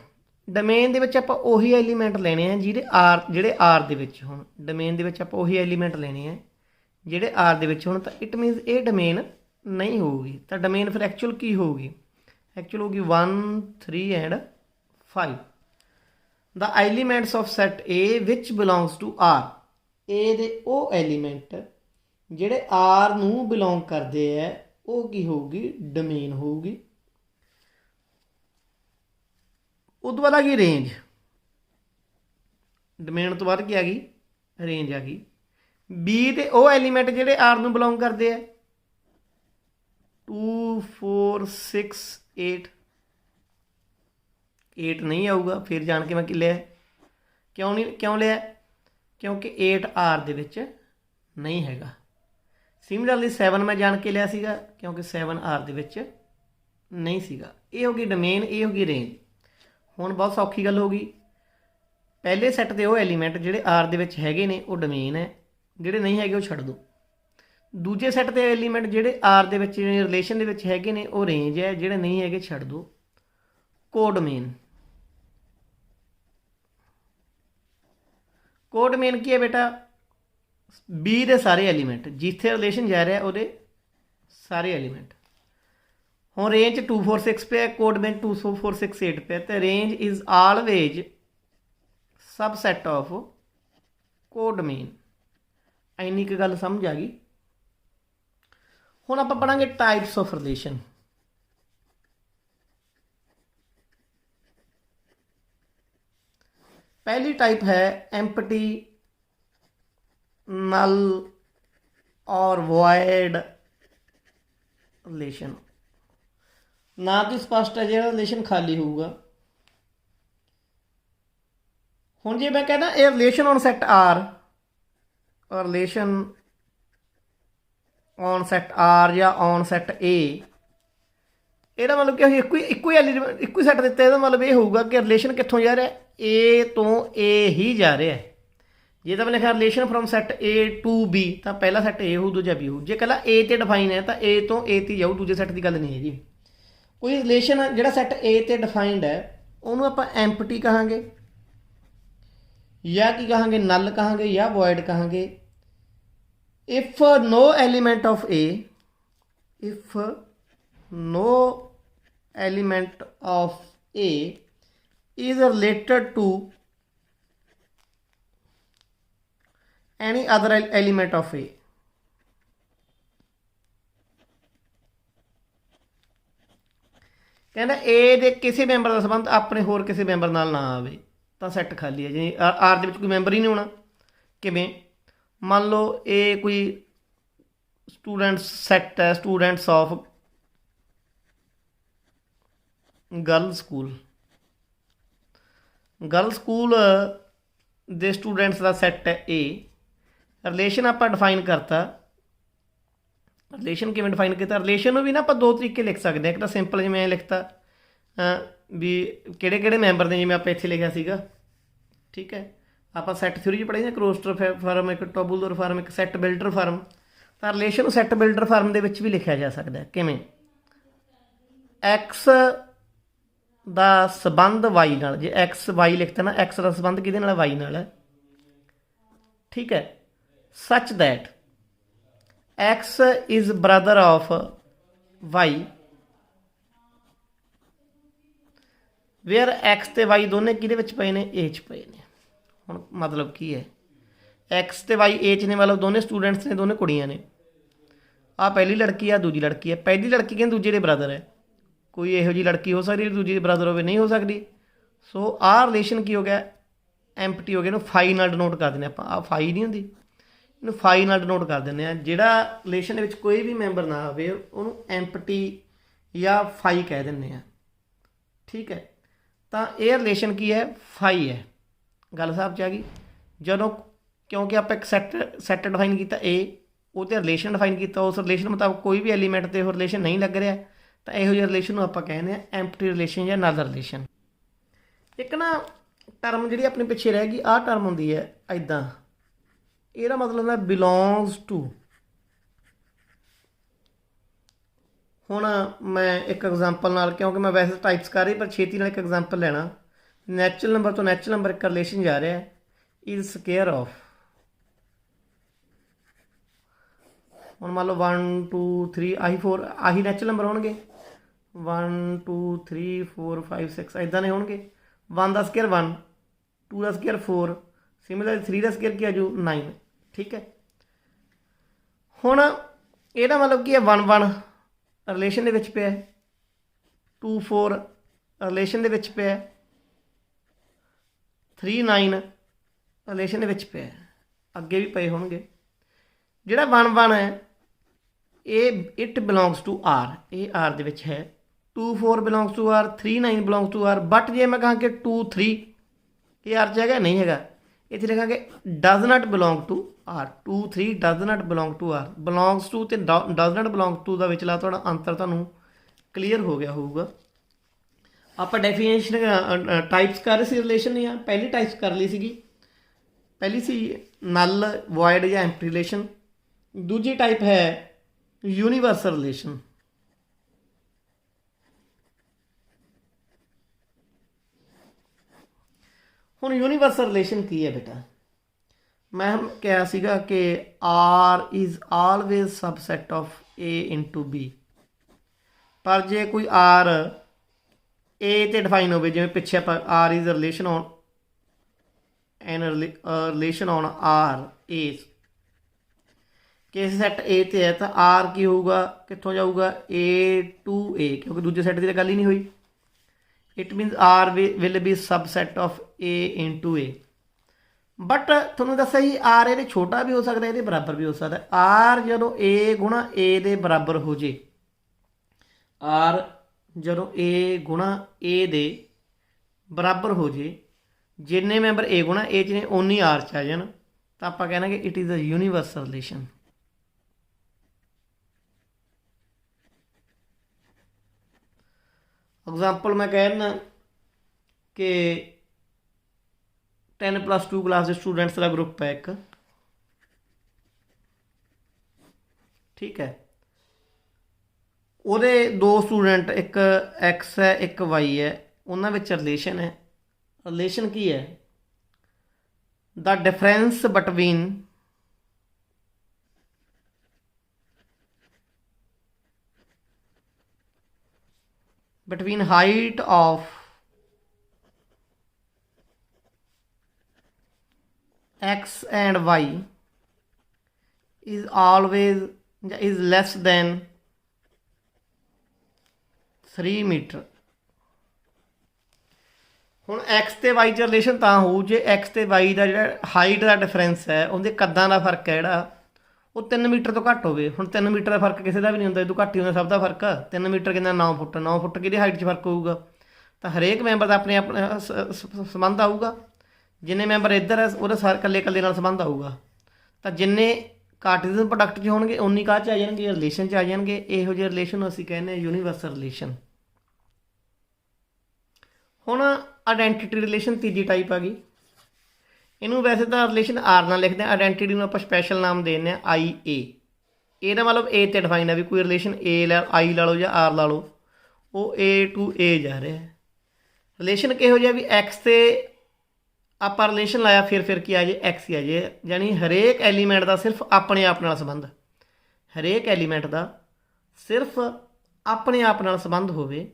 डोमेन दे विच आपां उही एलीमेंट लेने हैं जिहड़े आर दे विच होण। डोमेन दे विच आपां उही एलीमेंट लेने हैं जिहड़े आर दे विच होण। तां इट मीनस ये डोमेन नहीं होगी। तो डोमेन फिर एक्चुअल की होगी? एक्चुअल होगी 1 3 and 5। The elements of set A which belongs to R. A दे ओ एलीमेंट जिहड़े आर नूं बिलोंग करते हैं वो की होगी? डोमेन होगी। उस बाद आ गई रेंज। डोमेन तो बाद की आ गई? रेंज आ गई। बी दे ओ एलीमेंट जिहड़े आर नूं बिलोंग करते हैं 2 4 6 8। 8 नहीं आऊगा। फिर जान के मैं कि लिया क्यों लिया? क्योंकि 8 आर दे विच नहीं हैगा। सिमिलरली 7 मैं जान के लिया सीगा क्योंकि 7 आर दे विच नहीं सीगा। ये होगी डोमेन, ये होगी रेंज। हुण बहुत सौखी गल होगी। पहले सैट के वो एलीमेंट जिहड़े आर दे विच हैगे ने वो डोमेन है, जिहड़े नहीं हैगे वो छड्ड दो। दूजे सैट के एलीमेंट जिहड़े आर दे विच रिलेशन दे विच हैगे ने वो रेंज है, जिहड़े नहीं हैगे छड्ड दो। कोडोमेन। कोडोमेन की है बेटा? बी दे सारे एलीमेंट जिथे रिलेशन जा रहा है सारे एलीमेंट। हुण रेंज 2 4 6 पे है, कोडोमेन 2 4 6 8 पे है। तो range is always सबसैट of codomain. इन्नी क गल समझ आ गई। हुण आपां पढ़ांगे टाइप्स ऑफ रिलेशन। पहली टाइप है एम्प्टी, नल और वॉइड रिलेशन। ना तो स्पष्ट है जो रिलेशन खाली होगा। हुण जे मैं कहना ये रिलेशन ऑन सैट आर और रिलेशन ऑन सैट आर या ऑन सैट ए, ਇਹਦਾ मतलब कि ਅਸੀਂ ਇੱਕੋ ਹੀ ਐਲੀਮੈਂਟ ਇੱਕੋ ਹੀ ਸੈੱਟ ਦਿੱਤਾ। ਇਹਦਾ मतलब ਇਹ ਹੋਊਗਾ ਕਿ ਰਿਲੇਸ਼ਨ ਕਿੱਥੋਂ ਜਾ ਰਿਹਾ? ਏ ਤੋਂ ਏ ਹੀ ਜਾ ਰਿਹਾ। ਜੇ ਤਾਂ ਮੈਂ ਲਿਖਿਆ relation from set A to B ਤਾਂ ਪਹਿਲਾ ਸੈੱਟ ਏ ਹੋਊ, ਦੂਜਾ ਬੀ ਹੋਊ। ਜੇ ਇਕੱਲਾ ਏ 'ਤੇ ਡਿਫਾਈਨ ਹੈ ਤਾਂ ਏ ਤੋਂ ਏ 'ਤੇ ਜਾਊ, ਦੂਜੇ ਸੈੱਟ ਦੀ ਗੱਲ ਨਹੀਂ ਹੈਗੀ। ਕੋਈ ਰਿਲੇਸ਼ਨ ਜਿਹੜਾ ਸੈੱਟ ਏ 'ਤੇ ਡਿਫਾਈਨਡ ਹੈ ਉਹਨੂੰ ਆਪਾਂ ਐਮਪਟੀ ਕਹਾਂਗੇ ਜਾਂ ਕੀ ਕਹਾਂਗੇ? ਨਲ ਕਹਾਂਗੇ ਜਾਂ ਵੋਇਡ ਕਹਾਂਗੇ। If no element of A, ਇਫ no element of A is related to any other element of A, कहना A ਦੇ ਕਿਸੇ ਮੈਂਬਰ ਦਾ ਸੰਬੰਧ ਆਪਣੇ ਹੋਰ ਕਿਸੇ ਮੈਂਬਰ ਨਾਲ ਨਾ ਆਵੇ ਤਾਂ ਸੈੱਟ ਖਾਲੀ ਹੈ। ਜਿਵੇਂ ਆਰ ਦੇ ਵਿੱਚ ਕੋਈ ਮੈਂਬਰ ਹੀ ਨਹੀਂ ਹੋਣਾ। ਕਿਵੇਂ? ਮੰਨ ਲਓ ਇਹ ਕੋਈ ਸਟੂਡੈਂਟਸ ਸੈੱਟ ਹੈ, students of girl school. Girl school ਦੇ ਸਟੂਡੈਂਟਸ ਦਾ ਸੈੱਟ ਹੈ ਏ। ਰਿਲੇਸ਼ਨ ਆਪਾਂ ਡਿਫਾਈਨ ਕਰਤਾ। ਰਿਲੇਸ਼ਨ ਕਿਵੇਂ ਡਿਫਾਈਨ ਕੀਤਾ? ਰਿਲੇਸ਼ਨ ਨੂੰ ਵੀ ਨਾ ਆਪਾਂ ਦੋ ਤਰੀਕੇ ਲਿਖ ਸਕਦੇ ਹਾਂ। ਇੱਕ ਤਾਂ ਸਿੰਪਲ ਜਿਵੇਂ ਐਂ ਲਿਖਤਾ ਵੀ ਕਿਹੜੇ ਕਿਹੜੇ ਮੈਂਬਰ ਨੇ, ਜਿਵੇਂ ਆਪਾਂ ਇੱਥੇ ਲਿਖਿਆ ਸੀਗਾ। ਠੀਕ ਹੈ, ਆਪਾਂ ਸੈੱਟ ਥਿਊਰੀ 'ਚ ਪੜ੍ਹੇ ਨਾ, ਕਲੋਸਟਰ ਫਾਰਮ, ਇੱਕ ਟੋਬੂਲਰ ਫਾਰਮ, ਇੱਕ ਸੈੱਟ ਬਿਲਡਰ ਫਾਰਮ। ਤਾਂ ਰਿਲੇਸ਼ਨ ਨੂੰ ਸੈੱਟ ਬਿਲਡਰ ਫਾਰਮ ਦੇ ਵਿੱਚ ਵੀ ਲਿਖਿਆ ਜਾ ਸਕਦਾ। ਕਿਵੇਂ? ਐਕਸ ਦਾ ਸੰਬੰਧ ਵਾਈ ਨਾਲ। ਜੇ ਐਕਸ ਵਾਈ ਲਿਖਤਾ ਨਾ, ਐਕਸ ਦਾ ਸੰਬੰਧ ਕਿਹਦੇ ਨਾਲ? ਵਾਈ ਨਾਲ ਹੈ। ਠੀਕ ਹੈ। Such that X is brother of Y where X ਤੇ ਵਾਈ ਦੋਨੇ ਕਿਹਦੇ ਵਿੱਚ ਪਏ ਨੇ? ਏ 'ਚ ਪਏ ਨੇ। ਹੁਣ ਮਤਲਬ ਕੀ ਹੈ? ਐਕਸ ਤੇ ਵਾਈ ਏ 'ਚ ਨੇ, ਮਤਲਬ ਦੋਨੇ ਸਟੂਡੈਂਟਸ ਨੇ, ਦੋਨੇ ਕੁੜੀਆਂ ਨੇ। ਆਹ ਪਹਿਲੀ ਲੜਕੀ ਆ, ਦੂਜੀ ਲੜਕੀ ਹੈ। ਪਹਿਲੀ ਲੜਕੀ ਕਹਿੰਦੇ ਦੂਜੇ ਦੇ ਬ੍ਰਦਰ ਹੈ। ਕੋਈ ਇਹੋ ਜਿਹੀ ਲੜਕੀ ਹੋ ਸਕਦੀ ਦੂਜੀ ਦੇ ਬ੍ਰਦਰ ਹੋਵੇ? ਨਹੀਂ ਹੋ ਸਕਦੀ। ਸੋ ਆਹ ਰਿਲੇਸ਼ਨ ਕੀ ਹੋ ਗਿਆ? ਐਮਪਟੀ ਹੋ ਗਿਆ, ਇਹਨੂੰ ਫਾਈ ਨਾਲ ਡਿਨੋਟ ਕਰ ਦਿੰਦੇ ਆਪਾਂ। ਆ ਫਾਈ ਨਹੀਂ ਹੁੰਦੀ, ਇਹਨੂੰ ਫਾਈ ਨਾਲ ਡਿਨੋਟ ਕਰ ਦਿੰਦੇ ਆ। ਜਿਹੜਾ ਰਿਲੇਸ਼ਨ ਦੇ ਵਿੱਚ ਕੋਈ ਵੀ ਮੈਂਬਰ ਨਾ ਹੋਵੇ ਉਹਨੂੰ ਐਮਪਟੀ ਜਾਂ ਫਾਈ ਕਹਿ ਦਿੰਦੇ ਆ, ਠੀਕ ਹੈ। ਤਾਂ ਇਹ ਰਿਲੇਸ਼ਨ ਕੀ ਹੈ, ਫਾਈ ਹੈ। ਗੱਲ ਸਾਹਿਬ 'ਚ ਆ ਗਈ। ਜਦੋਂ ਕਿਉਂਕਿ ਆਪਾਂ ਇੱਕ ਸੈੱਟ ਡਿਫਾਈਨ ਕੀਤਾ A, ਉਹ 'ਤੇ ਰਿਲੇਸ਼ਨ ਡਿਫਾਈਨ ਕੀਤਾ, ਉਸ ਰਿਲੇਸ਼ਨ ਮੁਤਾਬਕ ਕੋਈ ਵੀ ਐਲੀਮੈਂਟ 'ਤੇ ਉਹ ਰਿਲੇਸ਼ਨ ਨਹੀਂ ਲੱਗ ਰਿਹਾ, ਤਾਂ ਇਹੋ ਜਿਹੇ ਰਿਲੇਸ਼ਨ ਨੂੰ ਆਪਾਂ ਕਹਿੰਦੇ ਹਾਂ ਐਮਪਟੀ ਰਿਲੇਸ਼ਨ ਜਾਂ ਨਲ ਰਿਲੇਸ਼ਨ। ਇੱਕ ਨਾ ਟਰਮ ਜਿਹੜੀ ਆਪਣੇ ਪਿੱਛੇ ਰਹਿ ਗਈ, ਆਹ ਟਰਮ ਹੁੰਦੀ ਹੈ ਇੱਦਾਂ, ਇਹਦਾ ਮਤਲਬ ਹੁੰਦਾ ਬਿਲੋਂਗਸ ਟੂ। ਹੁਣ ਮੈਂ ਇੱਕ ਐਗਜ਼ਾਮਪਲ ਨਾਲ, ਕਿਉਂਕਿ ਮੈਂ ਵੈਸੇ ਟਾਈਪਸ ਕਰ ਰਹੀ ਪਰ ਛੇਤੀ ਨਾਲ ਇੱਕ ਐਗਜ਼ਾਮਪਲ ਲੈਣਾ। ਨੈਚੁਰਲ ਨੰਬਰ ਤੋਂ ਨੈਚੁਰਲ ਨੰਬਰ ਇੱਕ ਰਿਲੇਸ਼ਨ ਜਾ ਰਿਹਾ, ਇਜ਼ ਸਕੇਅਰ ਆਫ। ਹੁਣ ਮੰਨ ਲਓ 1 2 3 ਆਹੀ 4 ਆਹੀ ਨੈਚੁਰਲ ਨੰਬਰ ਹੋਣਗੇ, 1 2 3 4 5 6 ਇੱਦਾਂ ਦੇ ਹੋਣਗੇ। 1 ਦਾ ਸਕੇਅਰ 1, 2 ਦਾ ਸਕੇਅਰ 4, ਸਿਮਿਲਰ 3 ਦਾ ਸਕੇਅਰ ਕੀ ਆ ਜੂ 9, ਠੀਕ ਹੈ। ਹੁਣ ਇਹਦਾ ਮਤਲਬ ਕੀ ਹੈ, 1 1 ਰਿਲੇਸ਼ਨ ਦੇ ਵਿੱਚ ਪਿਆ, 2 4 ਰਿਲੇਸ਼ਨ ਦੇ ਵਿੱਚ ਪਿਆ, 3 9 ਰਿਲੇਸ਼ਨ ਦੇ ਵਿੱਚ ਪਿਆ, ਅੱਗੇ ਵੀ ਪਏ ਹੋਣਗੇ। ਜਿਹੜਾ 1 1 ਹੈ ਇਹ ਇਟ ਬਿਲੋਂਗਸ ਟੂ ਆਰ, ਇਹ ਆਰ ਦੇ ਵਿੱਚ ਹੈ। 2 4 belongs to R, 3 9 belongs to R. But ਜੇ ਮੈਂ ਕਹਾਂ ਕਿ 2 3 ਇਹ ਆਰ 'ਚ ਹੈਗਾ, ਨਹੀਂ ਹੈਗਾ, ਇੱਥੇ ਲਿਖਾਂਗੇ does not belong to R. 2 3 does not belong to R. Belongs to ਅਤੇ ਡਜ਼ ਨਾਟ ਬਿਲੋਂਗ ਟੂ ਦਾ ਵਿਚਲਾ ਤੁਹਾਡਾ ਅੰਤਰ ਤੁਹਾਨੂੰ ਕਲੀਅਰ ਹੋ ਗਿਆ ਹੋਊਗਾ। ਆਪਾਂ ਡੈਫੀਨੇਸ਼ਨ ਟਾਈਪਸ ਕਰ ਰਹੇ ਸੀ ਰਿਲੇਸ਼ਨ ਦੀਆਂ, ਪਹਿਲੀ ਟਾਈਪਸ ਕਰ ਲਈ ਸੀਗੀ, ਪਹਿਲੀ ਸੀ ਨਲ ਵੋਇਡ ਜਾਂ ਐਮਪਟੀ ਰਿਲੇਸ਼ਨ। ਦੂਜੀ ਟਾਈਪ ਹੈ ਯੂਨੀਵਰਸਲ ਰਿਲੇਸ਼ਨ। ਹੁਣ ਯੂਨੀਵਰਸਲ ਰਿਲੇਸ਼ਨ ਕੀ ਹੈ ਬੇਟਾ, ਮੈਂ ਕਿਹਾ ਸੀਗਾ ਕਿ R is always subset of A into B। ਪਰ ਜੇ ਕੋਈ R A 'ਤੇ ਡਿਫਾਈਨ ਹੋਵੇ, ਜਿਵੇਂ ਪਿੱਛੇ ਆਪਾਂ R is relation on N relation on R A, ਕਿਸੇ ਸੈੱਟ A 'ਤੇ ਹੈ ਤਾਂ R ਕੀ ਹੋਊਗਾ, ਕਿੱਥੋਂ ਜਾਊਗਾ A to A, ਕਿਉਂਕਿ ਦੂਜੇ ਸੈੱਟ ਦੀ ਤਾਂ ਗੱਲ ਹੀ ਨਹੀਂ ਹੋਈ। It means R will be subset of A into A। But ਤੁਹਾਨੂੰ ਦੱਸਿਆ ਜੀ R ਇਹਦੇ ਛੋਟਾ ਵੀ ਹੋ ਸਕਦਾ, ਇਹਦੇ ਬਰਾਬਰ ਵੀ ਹੋ ਸਕਦਾ। R ਜਦੋਂ A ਗੁਣਾ A ਦੇ ਬਰਾਬਰ ਹੋ ਜੇ, R ਜਦੋਂ A ਗੁਣਾ A ਦੇ ਬਰਾਬਰ ਹੋ ਜੇ, ਜਿੰਨੇ ਮੈਂਬਰ A ਗੁਣਾ A 'ਚ ਨੇ ਓਨੀ R 'ਚ ਆ ਜਾਣ, ਤਾਂ ਆਪਾਂ ਕਹਿਣਾ ਕਿ it is a universal relation. Example ਮੈਂ ਕਹਿ ਦਿੰਦਾ ਕਿ 10+2 ਕਲਾਸ ਦੇ ਸਟੂਡੈਂਟਸ ਦਾ ਗਰੁੱਪ ਹੈ ਇੱਕ, ਠੀਕ ਹੈ। ਉਹਦੇ 2 ਸਟੂਡੈਂਟ, ਇੱਕ X ਹੈ ਇੱਕ Y ਹੈ, ਉਹਨਾਂ ਵਿੱਚ ਰਿਲੇਸ਼ਨ ਹੈ। ਰਿਲੇਸ਼ਨ ਕੀ ਹੈ, ਦਾ difference between height of X and Y is less than 3 metre. ਹੁਣ X ਤੇ Y 'ਚ ਰਿਲੇਸ਼ਨ ਤਾਂ ਹੋਊ ਜੇ X ਤੇ Y ਦਾ ਜਿਹੜਾ ਹਾਈਟ ਦਾ ਡਿਫਰੈਂਸ ਹੈ, ਉਹਦੇ ਕੱਦਾਂ ਦਾ ਫਰਕ ਹੈ ਜਿਹੜਾ, ਉਹ 3 ਮੀਟਰ ਤੋਂ ਘੱਟ ਹੋਵੇ। ਹੁਣ 3 ਮੀਟਰ ਦਾ ਫਰਕ ਕਿਸੇ ਦਾ ਵੀ ਨਹੀਂ ਹੁੰਦਾ, ਇਹ ਤੋਂ ਘੱਟ ਹੀ ਹੁੰਦਾ, ਸਭ ਦਾ ਫਰਕ। 3 ਮੀਟਰ ਕਿੰਨਾ, 9 ਫੁੱਟ। 9 ਫੁੱਟ ਕਿਹਦੀ ਹਾਈਟ 'ਚ ਫਰਕ ਹੋਊਗਾ, ਤਾਂ ਹਰੇਕ ਮੈਂਬਰ ਦਾ ਆਪਣੇ ਆਪਣੇ ਸੰਬੰਧ ਆਊਗਾ। ਜਿੰਨੇ ਮੈਂਬਰ ਇੱਧਰ ਹੈ ਉਹਦਾ ਸਾਰੇ ਇਕੱਲੇ ਇਕੱਲੇ ਨਾਲ ਸੰਬੰਧ ਆਊਗਾ। ਤਾਂ ਜਿੰਨੇ ਕਾਰਟੀਜ਼ਨ ਪ੍ਰੋਡਕਟ 'ਚ ਹੋਣਗੇ ਉਨੀ ਕਾਹ 'ਚ ਆ ਜਾਣਗੇ, ਰਿਲੇਸ਼ਨ 'ਚ ਆ ਜਾਣਗੇ। ਇਹੋ ਜਿਹੇ ਰਿਲੇਸ਼ਨ ਨੂੰ ਅਸੀਂ ਕਹਿੰਦੇ ਹਾਂ ਯੂਨੀਵਰਸਲ ਰਿਲੇਸ਼ਨ। ਹੁਣ ਆਇਡੈਂਟੀਟੀ ਰਿਲੇਸ਼ਨ ਤੀਜੀ ਟਾਈਪ ਆ ਗਈ। ਇਹਨੂੰ ਵੈਸੇ ਤਾਂ ਰਿਲੇਸ਼ਨ ਆਰ ਨਾਲ ਲਿਖਦੇ ਹਾਂ, ਆਇਡੈਂਟੀਟੀ ਨੂੰ ਆਪਾਂ ਸਪੈਸ਼ਲ ਨਾਮ ਦੇ ਦਿੰਦੇ ਹਾਂ IA। ਇਹਦਾ ਮਤਲਬ A 'ਤੇ ਡਿਫਾਈਨ ਹੈ ਵੀ ਕੋਈ ਰਿਲੇਸ਼ਨ I ਲਾ ਲਓ ਜਾਂ R ਲਾ ਲਓ, ਉਹ A to A ਜਾ ਰਿਹਾ। ਰਿਲੇਸ਼ਨ ਕਿਹੋ ਜਿਹਾ ਵੀ X 'ਤੇ ਆਪਾਂ ਰਿਲੇਸ਼ਨ ਲਾਇਆ, ਫਿਰ ਕੀ ਆ ਜੇ X ਹੀ ਆ ਜੇ, ਯਾਨੀ ਹਰੇਕ ਐਲੀਮੈਂਟ ਦਾ ਸਿਰਫ ਆਪਣੇ ਆਪ ਨਾਲ ਸੰਬੰਧ, ਹਰੇਕ ਐਲੀਮੈਂਟ ਦਾ ਸਿਰਫ ਆਪਣੇ ਆਪ ਨਾਲ ਸੰਬੰਧ ਹੋਵੇ,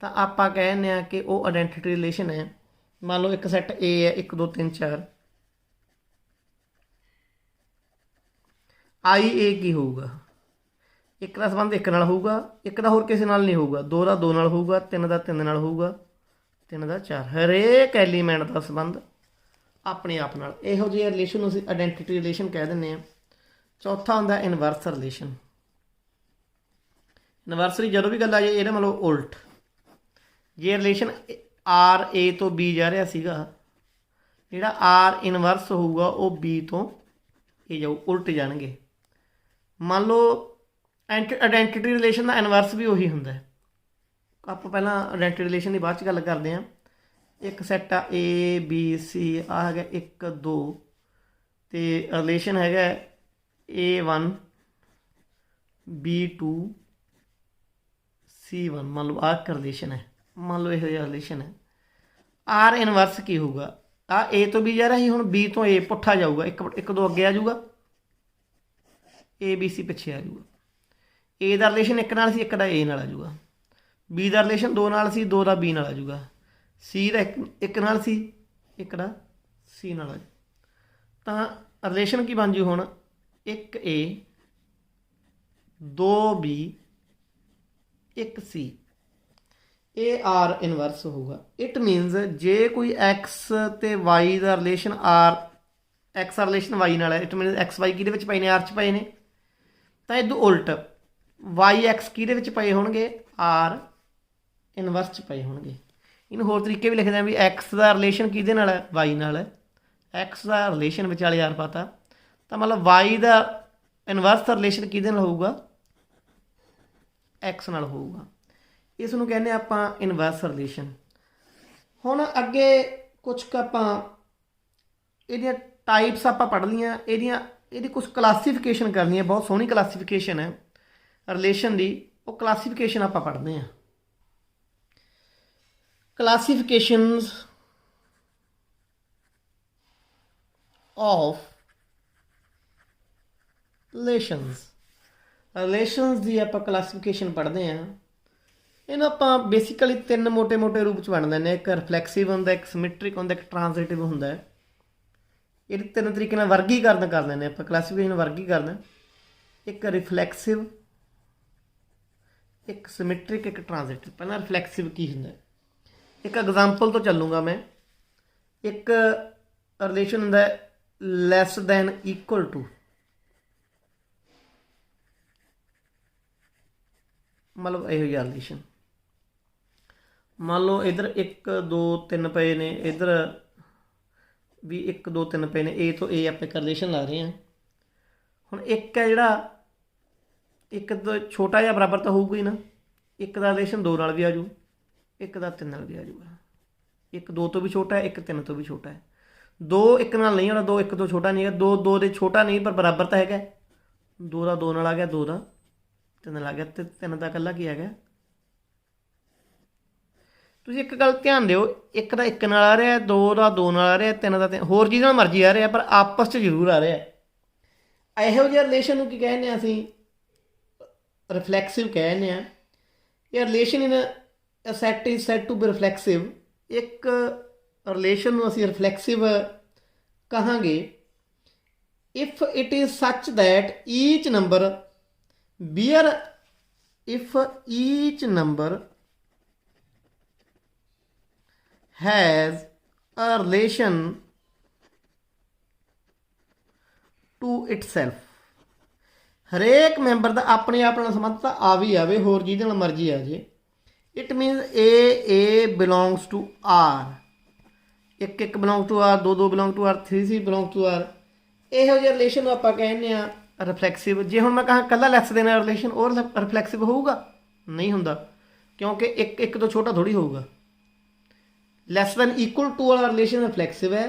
ਤਾਂ ਆਪਾਂ ਕਹਿੰਦੇ ਹਾਂ ਕਿ ਉਹ ਆਇਡੈਂਟੀਟੀ ਰਿਲੇਸ਼ਨ ਹੈ। ਮੰਨ ਲਓ ਇੱਕ ਸੈੱਟ A ਹੈ, 1 2 3 4, IA ਕੀ ਹੋਊਗਾ, ਇੱਕ ਦਾ ਸੰਬੰਧ ਇੱਕ ਨਾਲ ਹੋਊਗਾ, ਇੱਕ ਦਾ ਹੋਰ ਕਿਸੇ ਨਾਲ ਨਹੀਂ ਹੋਊਗਾ, 2 ਦਾ 2 ਨਾਲ ਹੋਊਗਾ, 3 ਦਾ 3 ਨਾਲ ਹੋਊਗਾ, 3 ਦਾ 4। ਹਰੇਕ ਐਲੀਮੈਂਟ ਦਾ ਸੰਬੰਧ ਆਪਣੇ ਆਪ ਨਾਲ। ਇਹੋ ਜਿਹੇ ਰਿਲੇਸ਼ਨ ਨੂੰ ਅਸੀਂ ਆਇਡੈਂਟੀਟੀ ਰਿਲੇਸ਼ਨ ਕਹਿ ਦਿੰਦੇ ਹਾਂ। ਚੌਥਾ ਹੁੰਦਾ ਇਨਵਰਸ ਰਿਲੇਸ਼ਨ। ਇਨਵਰਸਰੀ ਜਦੋਂ ਵੀ ਗੱਲ ਆ ਜਾਏ ਇਹਦਾ ਮਤਲਬ ਉਲਟ। ਜੇ ਰਿਲੇਸ਼ਨ ਆਰ ਏ ਤੋਂ ਬੀ ਜਾ ਰਿਹਾ ਸੀਗਾ, ਜਿਹੜਾ ਆਰ ਇਨਵਰਸ ਹੋਊਗਾ ਉਹ ਬੀ ਤੋਂ ਏ ਜਾਊ, ਉਲਟ ਜਾਣਗੇ। ਮੰਨ ਲਓ ਆਇਡੈਂਟੀਟੀ ਰਿਲੇਸ਼ਨ ਦਾ ਇਨਵਰਸ ਵੀ ਉਹੀ ਹੁੰਦਾ। ਆਪਾਂ ਪਹਿਲਾਂ ਆਇਡੈਂਟੀਟੀ ਰਿਲੇਸ਼ਨ ਦੀ ਬਾਅਦ 'ਚ ਗੱਲ ਕਰਦੇ ਹਾਂ। ਇੱਕ ਸੈੱਟ ਆ ਏ ਬੀ ਸੀ, ਆਹ ਹੈਗਾ 1 2, ਅਤੇ ਰਿਲੇਸ਼ਨ ਹੈਗਾ A1 B2 C1। ਮੰਨ ਲਓ ਆਹ ਇੱਕ ਰਿਲੇਸ਼ਨ ਹੈ, ਮੰਨ ਲਓ ਇਹੋ ਜਿਹਾ ਰਿਲੇਸ਼ਨ ਹੈ। ਆਰ ਇਨਵਰਸ ਕੀ ਹੋਊਗਾ? ਆ ਏ ਤੋਂ ਬੀ ਜਾ ਰਿਹਾ ਸੀ, ਹੁਣ ਬੀ ਤੋਂ ਏ ਪੁੱਠਾ ਜਾਊਗਾ, ਇੱਕ ਦੋ ਅੱਗੇ ਆ ਜਾਊਗਾ, ਏ ਬੀ ਸੀ ਪਿੱਛੇ ਆ ਜਾਊਗਾ। ਏ ਦਾ ਰਿਲੇਸ਼ਨ 1 ਨਾਲ ਸੀ, 1 ਦਾ ਏ ਨਾਲ ਆ ਜਾਊਗਾ। ਬੀ ਦਾ ਰਿਲੇਸ਼ਨ 2 ਨਾਲ ਸੀ, 2 ਦਾ ਬੀ ਨਾਲ ਆ ਜਾਊਗਾ। ਸੀ ਦਾ 1 ਨਾਲ ਸੀ, 1 ਦਾ ਸੀ ਨਾਲ ਆ ਜਾਊ। ਤਾਂ ਰਿਲੇਸ਼ਨ ਕੀ ਬਣ ਜੂ ਹੁਣ? 1 ਏ 2 ਬੀ 1 ਸੀ। ਇਹ ਆਰ ਇਨਵਰਸ ਹੋਊਗਾ। ਇਟ ਮੀਨਸ ਜੇ ਕੋਈ ਐਕਸ ਅਤੇ ਵਾਈ ਦਾ ਰਿਲੇਸ਼ਨ ਆਰ, ਐਕਸ ਦਾ ਰਿਲੇਸ਼ਨ ਵਾਈ ਨਾਲ ਹੈ, ਇਟ ਮੀਨਸ ਐਕਸ ਵਾਈ ਕਿਹਦੇ ਵਿੱਚ ਪਏ ਨੇ? ਆਰ 'ਚ ਪਏ ਨੇ। ਤਾਂ ਇਦੋਂ ਉਲਟ ਵਾਈ ਐਕਸ ਕਿਹਦੇ ਵਿੱਚ ਪਏ ਹੋਣਗੇ? ਆਰ ਇਨਵਰਸ 'ਚ ਪਏ ਹੋਣਗੇ। ਇਹਨੂੰ ਹੋਰ ਤਰੀਕੇ ਵੀ ਲਿਖਦੇ ਹਾਂ ਵੀ ਐਕਸ ਦਾ ਰਿਲੇਸ਼ਨ ਕਿਹਦੇ ਨਾਲ ਹੈ? ਵਾਈ ਨਾਲ ਹੈ। ਐਕਸ ਦਾ ਰਿਲੇਸ਼ਨ ਵਿਚਾਲੇ ਆਰ ਪਤਾ, ਤਾਂ ਮਤਲਬ ਵਾਈ ਦਾ ਇਨਵਰਸ ਦਾ ਰਿਲੇਸ਼ਨ ਕਿਹਦੇ ਨਾਲ ਹੋਊਗਾ? ਐਕਸ ਨਾਲ ਹੋਊਗਾ। ਇਸ ਨੂੰ ਕਹਿੰਦੇ ਆਪਾਂ ਇਨਵਰਸ ਰਿਲੇਸ਼ਨ। ਹੁਣ ਅੱਗੇ ਕੁਛ ਕੁ ਆਪਾਂ ਇਹਦੀਆਂ ਟਾਈਪਸ ਆਪਾਂ ਪੜ੍ਹ ਲਈਆਂ, ਇਹਦੀ ਕੁਛ ਕਲਾਸੀਫਿਕੇਸ਼ਨ ਕਰਨੀ ਹੈ। ਬਹੁਤ ਸੋਹਣੀ ਕਲਾਸੀਫਿਕੇਸ਼ਨ ਹੈ ਰਿਲੇਸ਼ਨ ਦੀ, ਉਹ ਕਲਾਸੀਫਿਕੇਸ਼ਨ ਆਪਾਂ ਪੜ੍ਹਦੇ ਹਾਂ। ਕਲਾਸੀਫਿਕੇਸ਼ਨਸ ਆਫ ਰਿਲੇਸ਼ਨਸ ਦੀ ਆਪਾਂ ਕਲਾਸੀਫਿਕੇਸ਼ਨ ਪੜ੍ਹਦੇ ਹਾਂ। ਇਹਨੂੰ ਆਪਾਂ ਬੇਸਿਕਲੀ 3 ਮੋਟੇ ਰੂਪ 'ਚ ਵੰਡ ਦਿੰਦੇ ਹਾਂ। ਇੱਕ ਰਿਫਲੈਕਸਿਵ ਹੁੰਦਾ, ਇੱਕ ਸਿਮੈਟਰਿਕ ਹੁੰਦਾ, ਇੱਕ ਟ੍ਰਾਂਜ਼ਿਟਿਵ ਹੁੰਦਾ। ਇਹਦੇ 3 ਤਰੀਕੇ ਨਾਲ ਵਰਗੀਕਰਨ ਕਰ ਦਿੰਦੇ ਆਪਾਂ। ਕਲਾਸੀਫਿਕੇਸ਼ਨ ਵਰਗੀਕਰਨ, ਇੱਕ ਰਿਫਲੈਕਸਿਵ, ਇੱਕ ਸਿਮੈਟਰਿਕ, ਇੱਕ ਟ੍ਰਾਂਜ਼ਿਟਿਵ। ਪਹਿਲਾਂ ਰਿਫਲੈਕਸਿਵ ਕੀ ਹੁੰਦਾ? ਇੱਕ ਐਗਜ਼ਾਮਪਲ ਤੋਂ ਚੱਲੂਗਾ ਮੈਂ। ਇੱਕ ਰਿਲੇਸ਼ਨ ਹੁੰਦਾ ਲੈਸ ਦੈਨ ਇਕੁਅਲ ਟੂ, ਮਤਲਬ ਇਹੋ ਜਿਹਾ ਰਿਲੇਸ਼ਨ। ਮੰਨ ਲਓ ਇੱਧਰ 1 2 3 ਪਏ ਨੇ, ਇੱਧਰ ਵੀ 1 2 3 ਪਏ ਨੇ। ਏ ਤੋਂ ਏ ਆਪਾਂ ਇੱਕ ਰਿਲੇਸ਼ਨ ਲਾ ਰਹੇ ਹਾਂ। ਹੁਣ ਇੱਕ ਹੈ ਜਿਹੜਾ, ਇੱਕ ਤੋਂ ਛੋਟਾ ਜਿਹਾ ਬਰਾਬਰ ਤਾਂ ਹੋਊਗਾ ਹੀ ਨਾ। ਇੱਕ ਦਾ ਰਿਲੇਸ਼ਨ 2 ਨਾਲ ਵੀ ਆ ਜੂ, ਇੱਕ ਦਾ 3 ਨਾਲ ਵੀ ਆ ਜੂਗਾ। ਇੱਕ 2 ਤੋਂ ਵੀ ਛੋਟਾ ਹੈ, ਇੱਕ 3 ਤੋਂ ਵੀ ਛੋਟਾ ਹੈ। 2 1 ਨਾਲ ਨਹੀਂ ਆਉਣਾ, 2 1 ਤੋਂ ਛੋਟਾ ਨਹੀਂ ਹੈਗਾ। 2 ਦੇ ਛੋਟਾ ਨਹੀਂ ਪਰ ਬਰਾਬਰ ਤਾਂ ਹੈਗਾ। 2 ਦਾ 2 ਨਾਲ ਆ ਗਿਆ, 2 ਦਾ 3 ਨਾਲ ਆ ਗਿਆ, ਅਤੇ 3 ਦਾ ਇਕੱਲਾ ਕੀ ਹੈਗਾ? ਤੁਸੀਂ ਇੱਕ ਗੱਲ ਧਿਆਨ ਦਿਓ, 1 ਦਾ 1 ਨਾਲ ਆ ਰਿਹਾ, 2 ਦਾ 2 ਨਾਲ ਆ ਰਿਹਾ, 3 ਦਾ 3, ਹੋਰ ਜਿਹਦੇ ਨਾਲ ਮਰਜ਼ੀ ਆ ਰਿਹਾ, ਪਰ ਆਪਸ 'ਚ ਜ਼ਰੂਰ ਆ ਰਿਹਾ। ਇਹੋ ਜਿਹੇ ਰਿਲੇਸ਼ਨ ਨੂੰ ਕੀ ਕਹਿੰਦੇ ਹਾਂ ਅਸੀਂ? ਰਿਫਲੈਕਸਿਵ ਕਹਿੰਦੇ ਹਾਂ। ਇਹ relation in a set is said to be reflexive. ਇੱਕ ਰਿਲੇਸ਼ਨ ਨੂੰ ਅਸੀਂ ਰਿਫਲੈਕਸਿਵ ਕਹਾਂਗੇ if it is such that each number bear, if each number has a relation to itself। ਹਰੇਕ ਮੈਂਬਰ ਦਾ ਆਪਣੇ ਆਪ ਨਾਲ ਸੰਬੰਧ ਤਾਂ ਆ ਵੀ ਆਵੇ, ਹੋਰ ਜਿਹਦੇ ਨਾਲ ਮਰਜ਼ੀ ਆ ਜੇ। It means A belongs to R, 1 1 belong to R, 2 2 belong to R, 3 3 belong to R। ਇਹੋ ਜਿਹੇ ਰਿਲੇਸ਼ਨ ਨੂੰ ਆਪਾਂ ਕਹਿੰਦੇ ਹਾਂ ਰਿਫਲੈਕਸਿਵ। ਜੇ ਹੁਣ ਮੈਂ ਕਹਾਂ ਇਕੱਲਾ ਲੈਸ ਦੇਣਾ ਰਿਲੇਸ਼ਨ, ਉਹ ਰਿਫਲੈਕਸਿਵ ਹੋਊਗਾ? ਨਹੀਂ ਹੁੰਦਾ, ਕਿਉਂਕਿ 1 1 ਤੋਂ ਛੋਟਾ ਥੋੜ੍ਹੀ ਹੋਊਗਾ। ਲੈਸ ਦੈਨ ਇਕੁਅਲ ਟੂ ਵਾਲਾ ਰਿਲੇਸ਼ਨ ਰਿਫਲੈਕਸਿਵ ਹੈ,